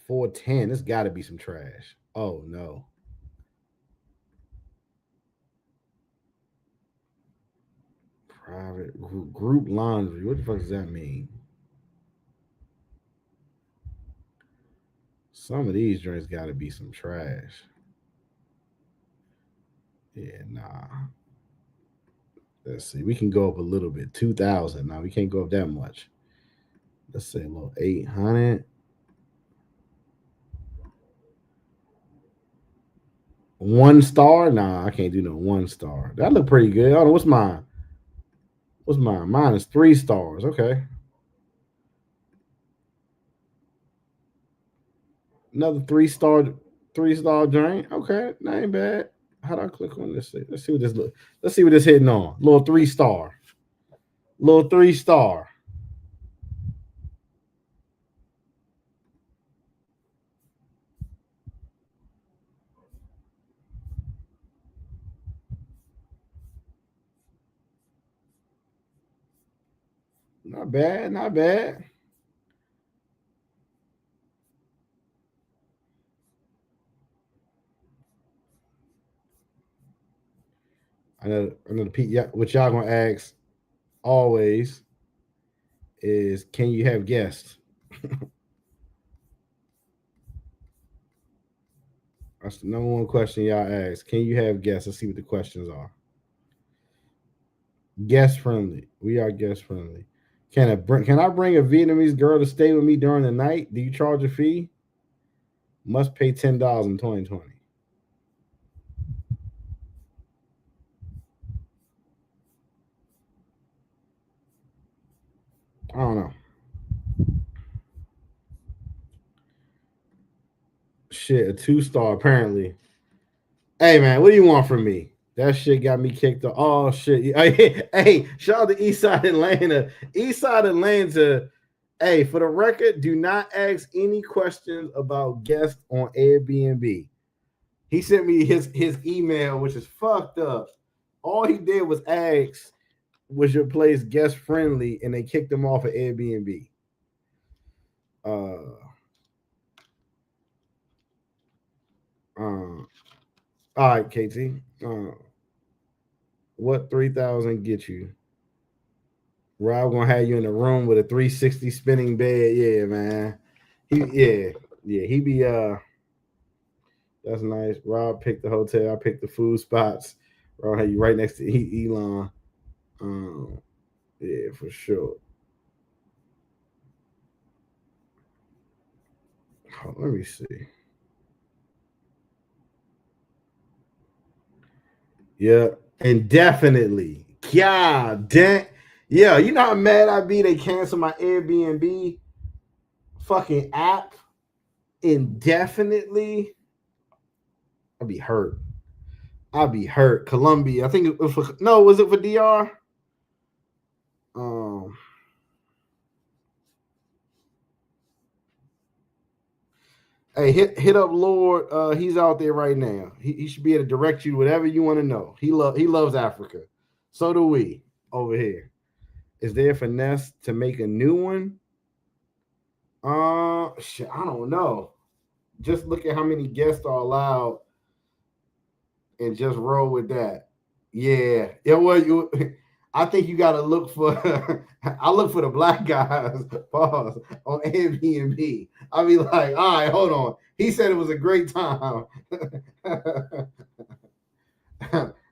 410. This got to be some trash. Oh, no. Private group laundry. What the fuck does that mean? Some of these joints got to be some trash. Yeah, nah. Let's see. We can go up a little bit. 2,000. Now we can't go up that much. Let's say a little 800. 1 star? Nah, I can't do no 1 star. That look pretty good. Oh, what's mine? Mine is 3 stars. Okay. Another 3-star joint. Okay, that ain't bad. How do I click on this? Let's see what this look. Let's see what this hitting on. Little 3-star. Little 3-star. Not bad. I know what y'all gonna ask always is, can you have guests? That's the number one question y'all ask. Can you have guests? Let's see what the questions are. Guest friendly. We are guest friendly. Can I bring a Vietnamese girl to stay with me during the night? Do you charge a fee? Must pay $10 in 2020. I don't know. Shit, a 2-star apparently. Hey man, what do you want from me? That shit got me kicked off. Oh shit. Hey, shout out to Eastside Atlanta. Eastside Atlanta. Hey, for the record, do not ask any questions about guests on Airbnb. He sent me his email, which is fucked up. All he did was ask, was your place guest friendly? And they kicked him off of Airbnb. All right, KT. What 3,000 get you? Rob gonna have you in a room with a 360 spinning bed. Yeah, man. He be that's nice. Rob picked the hotel. I picked the food spots. Rob had you right next to Elon. Yeah, for sure. Oh, let me see. Yeah, indefinitely. God damn. Yeah, you know how mad I'd be they cancel my Airbnb fucking app indefinitely. I'd be hurt. Colombia. I think it was was it for DR? Hey, hit up Lord. He's out there right now. He should be able to direct you to whatever you want to know. He loves Africa. So do we over here. Is there a finesse to make a new one? Shit, I don't know. Just look at how many guests are allowed and just roll with that. Yeah. Well, I think you gotta look for I look for the black guys pause on Airbnb. I'll be like, all right, hold on. He said it was a great time.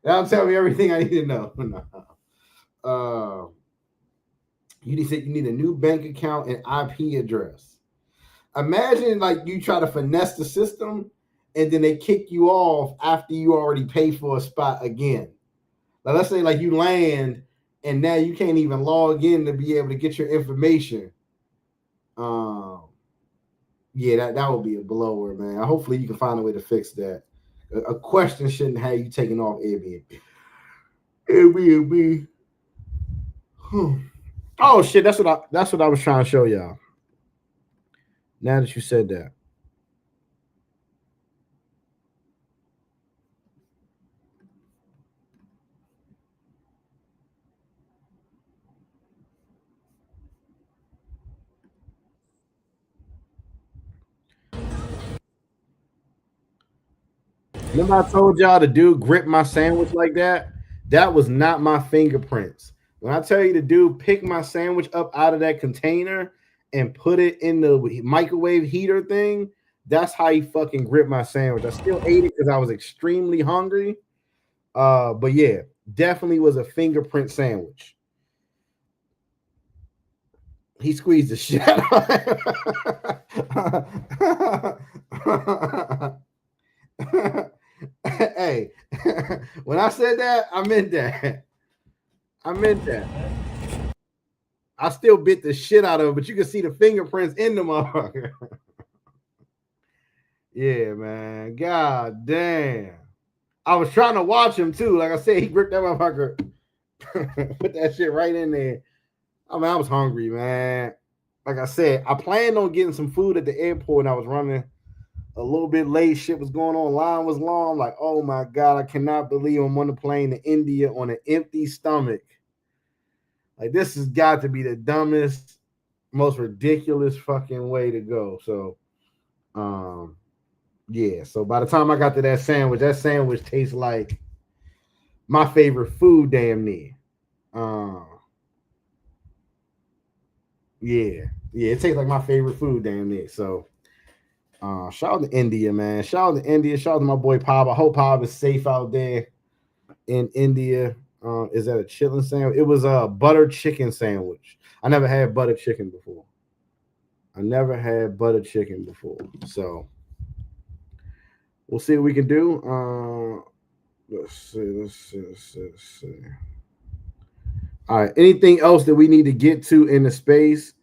That'll tell me everything I need to know. You said you need a new bank account and IP address. Imagine like you try to finesse the system and then they kick you off after you already pay for a spot again. Now, let's say like you land and now you can't even log in to be able to get your information. Yeah, that would be a blower, man. Hopefully you can find a way to fix that. A question shouldn't have you taking off Airbnb. Airbnb. Oh shit, that's what I was trying to show y'all. Now that you said that. Remember I told y'all to do grip my sandwich like that? That was not my fingerprints. When I tell you to do pick my sandwich up out of that container and put it in the microwave heater thing, that's how he fucking gripped my sandwich. I still ate it because I was extremely hungry. But yeah, definitely was a fingerprint sandwich. He squeezed the shit out of Hey, when I said that, I meant that. I meant that. I still bit the shit out of it, but you can see the fingerprints in the motherfucker. Yeah, man. God damn. I was trying to watch him too. Like I said, he gripped that motherfucker, put that shit right in there. I mean, I was hungry, man. Like I said, I planned on getting some food at the airport and I was running a little bit late. Shit was going on. Line was long. I'm like, oh my God, I cannot believe I'm on the plane to India on an empty stomach. Like, this has got to be the dumbest, most ridiculous fucking way to go. So, yeah. So by the time I got to that sandwich tastes like my favorite food, damn near. Yeah, it tastes like my favorite food, damn near. So, shout out to India, man. Shout out to India. Shout out to my boy Pop. I hope Pop is safe out there in India. Is that a chitlin sandwich? It was a butter chicken sandwich. I never had butter chicken before. So we'll see what we can do. Let's see. All right. Anything else that we need to get to in the space?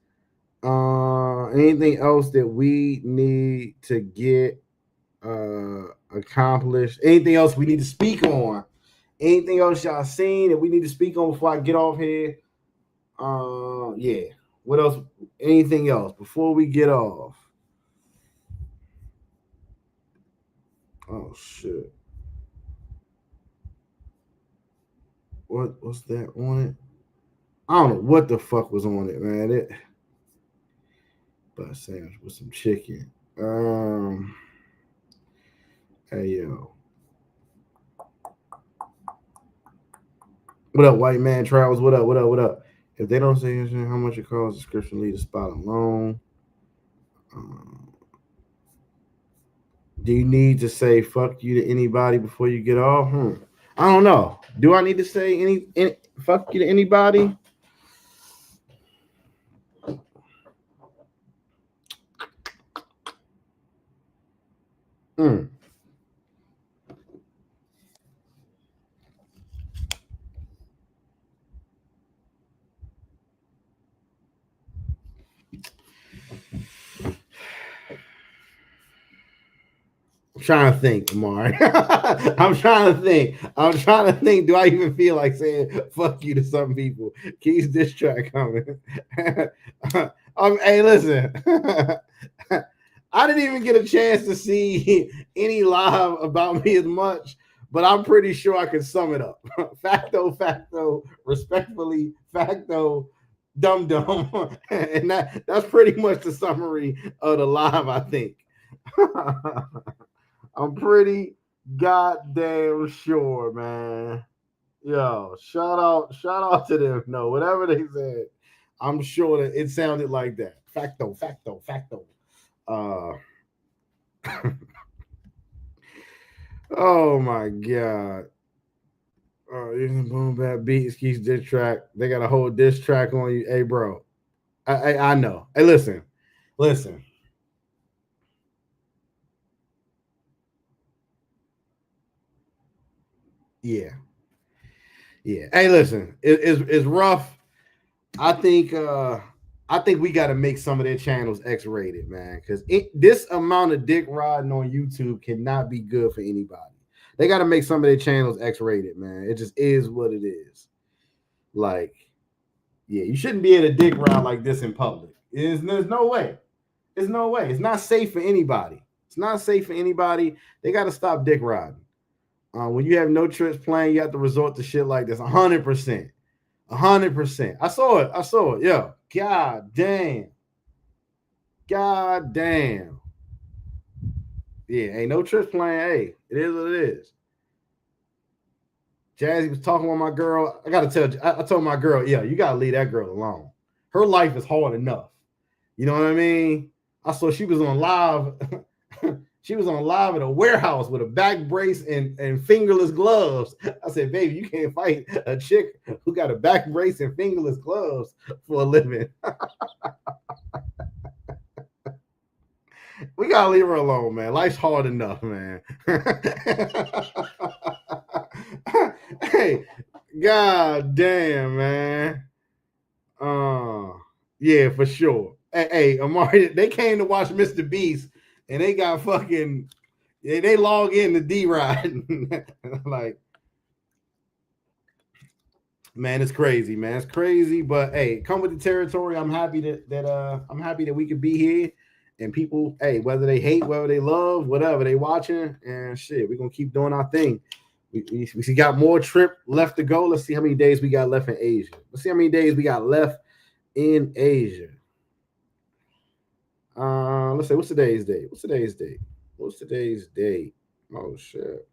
Anything else that we need to get accomplished? Anything else we need to speak on? Anything else y'all seen that we need to speak on before I get off here? Yeah. What else? Anything else before we get off? Oh shit. What's that on it? I don't know what the fuck was on it, man. But sandwich with some chicken. Hey yo. What up, white man travels? What up? If they don't say how much it costs, description leave the spot alone. Do you need to say fuck you to anybody before you get off? I don't know. Do I need to say any fuck you to anybody? I'm trying to think, Amari. I'm trying to think. Do I even feel like saying fuck you to some people? Keys diss track coming. Hey, listen. I didn't even get a chance to see any live about me as much, but I'm pretty sure I can sum it up. Facto, respectfully, facto, dum. And that's pretty much the summary of the live, I think. I'm pretty goddamn sure, man. Yo, shout out to them. No, whatever they said, I'm sure that it sounded like that. Facto. Oh my god. You can boom bap beats keeps diss track. They got a whole diss track on you. Hey, bro. I know. Hey, listen. Yeah. Hey, listen. It's rough. I think I think we got to make some of their channels X-rated, man, because this amount of dick riding on YouTube cannot be good for anybody. They got to make some of their channels X-rated, man. It just is what it is. Like, yeah, you shouldn't be in a dick ride like this in public. There's no way. There's no way. It's not safe for anybody. It's not safe for anybody. They got to stop dick riding. When you have no trips planned, you have to resort to shit like this. 100%. 100%. I saw it. Yeah. God damn. Yeah, ain't no trips planned. Hey, it is what it is. Jazzy was talking with my girl. I gotta tell you, I told my girl, yeah, you gotta leave that girl alone. Her life is hard enough. You know what I mean? I saw she was on live. She was on live at a warehouse with a back brace and fingerless gloves. I said, baby, you can't fight a chick who got a back brace and fingerless gloves for a living. We gotta leave her alone, man. Life's hard enough, man. Hey, god damn, man. Yeah, for sure. Hey, Amari, they came to watch Mr. Beast and they got fucking they log in to D-Ride. Like, man, it's crazy, man. It's crazy, but hey, come with the territory. I'm happy that we could be here. And people, hey, whether they hate, whether they love, whatever, they watching, and shit, we're gonna keep doing our thing. We got more trip left to go. Let's see how many days we got left in Asia. Let's see how many days we got left in Asia. Let's say, what's today's date? Oh shit.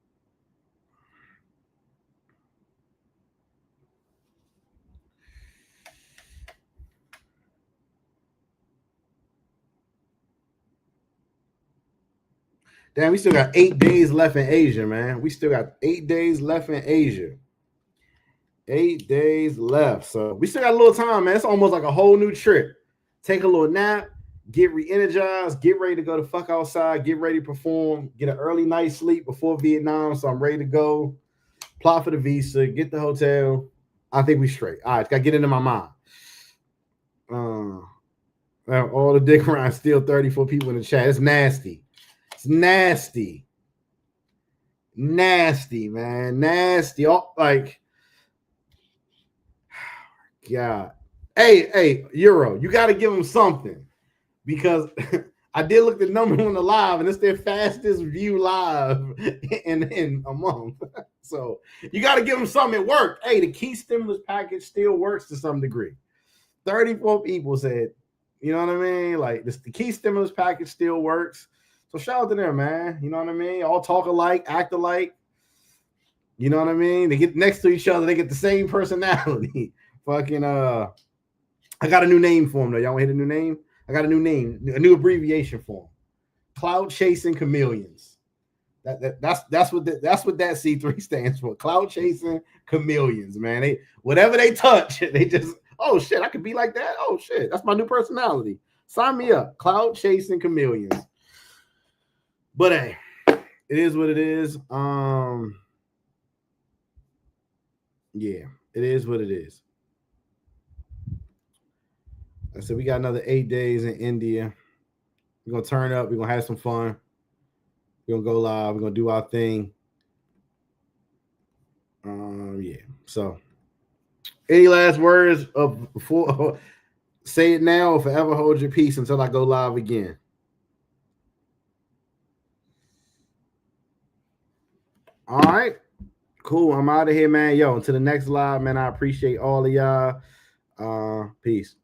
Damn, we still got 8 days left in Asia, man. We still got 8 days left in Asia. 8 days left. So we still got a little time, man. It's almost like a whole new trip. Take a little nap, get re-energized, get ready to go the fuck outside, get ready to perform, get an early night's sleep before Vietnam. So I'm ready to go. Apply for the visa, get the hotel. I think we straight. All right, gotta get into my mind. All the dick around, still 34 people in the chat. It's nasty. It's nasty, man, nasty. Oh, like, God. Hey, Euro, you got to give them something, because I did look at the number on the live, and it's their fastest view live in a month. So you got to give them something. It worked. Hey, the key stimulus package still works to some degree. 34 people said, you know what I mean? Like, the key stimulus package still works. So shout out to them, man. You know what I mean? All talk alike, act alike. You know what I mean? They get next to each other. They get the same personality. Fucking, I got a new name for them, though. Y'all want to hear the new name? I got a new name, a new abbreviation for them. Cloud Chasing Chameleons. That's what that C3 stands for. Cloud Chasing Chameleons, man. Whatever they touch, they just, oh shit, I could be like that. Oh shit, that's my new personality. Sign me up. Cloud Chasing Chameleons. But hey, it is what it is. Yeah, it is what it is. I said we got another 8 days in India. We're gonna turn up. We're gonna have some fun. We're gonna go live. We're gonna do our thing. Yeah. So, any last words of before? Say it now or forever hold your peace until I go live again. All right, cool. I'm out of here, man. Yo, until the next live, man. I appreciate all of y'all. Peace.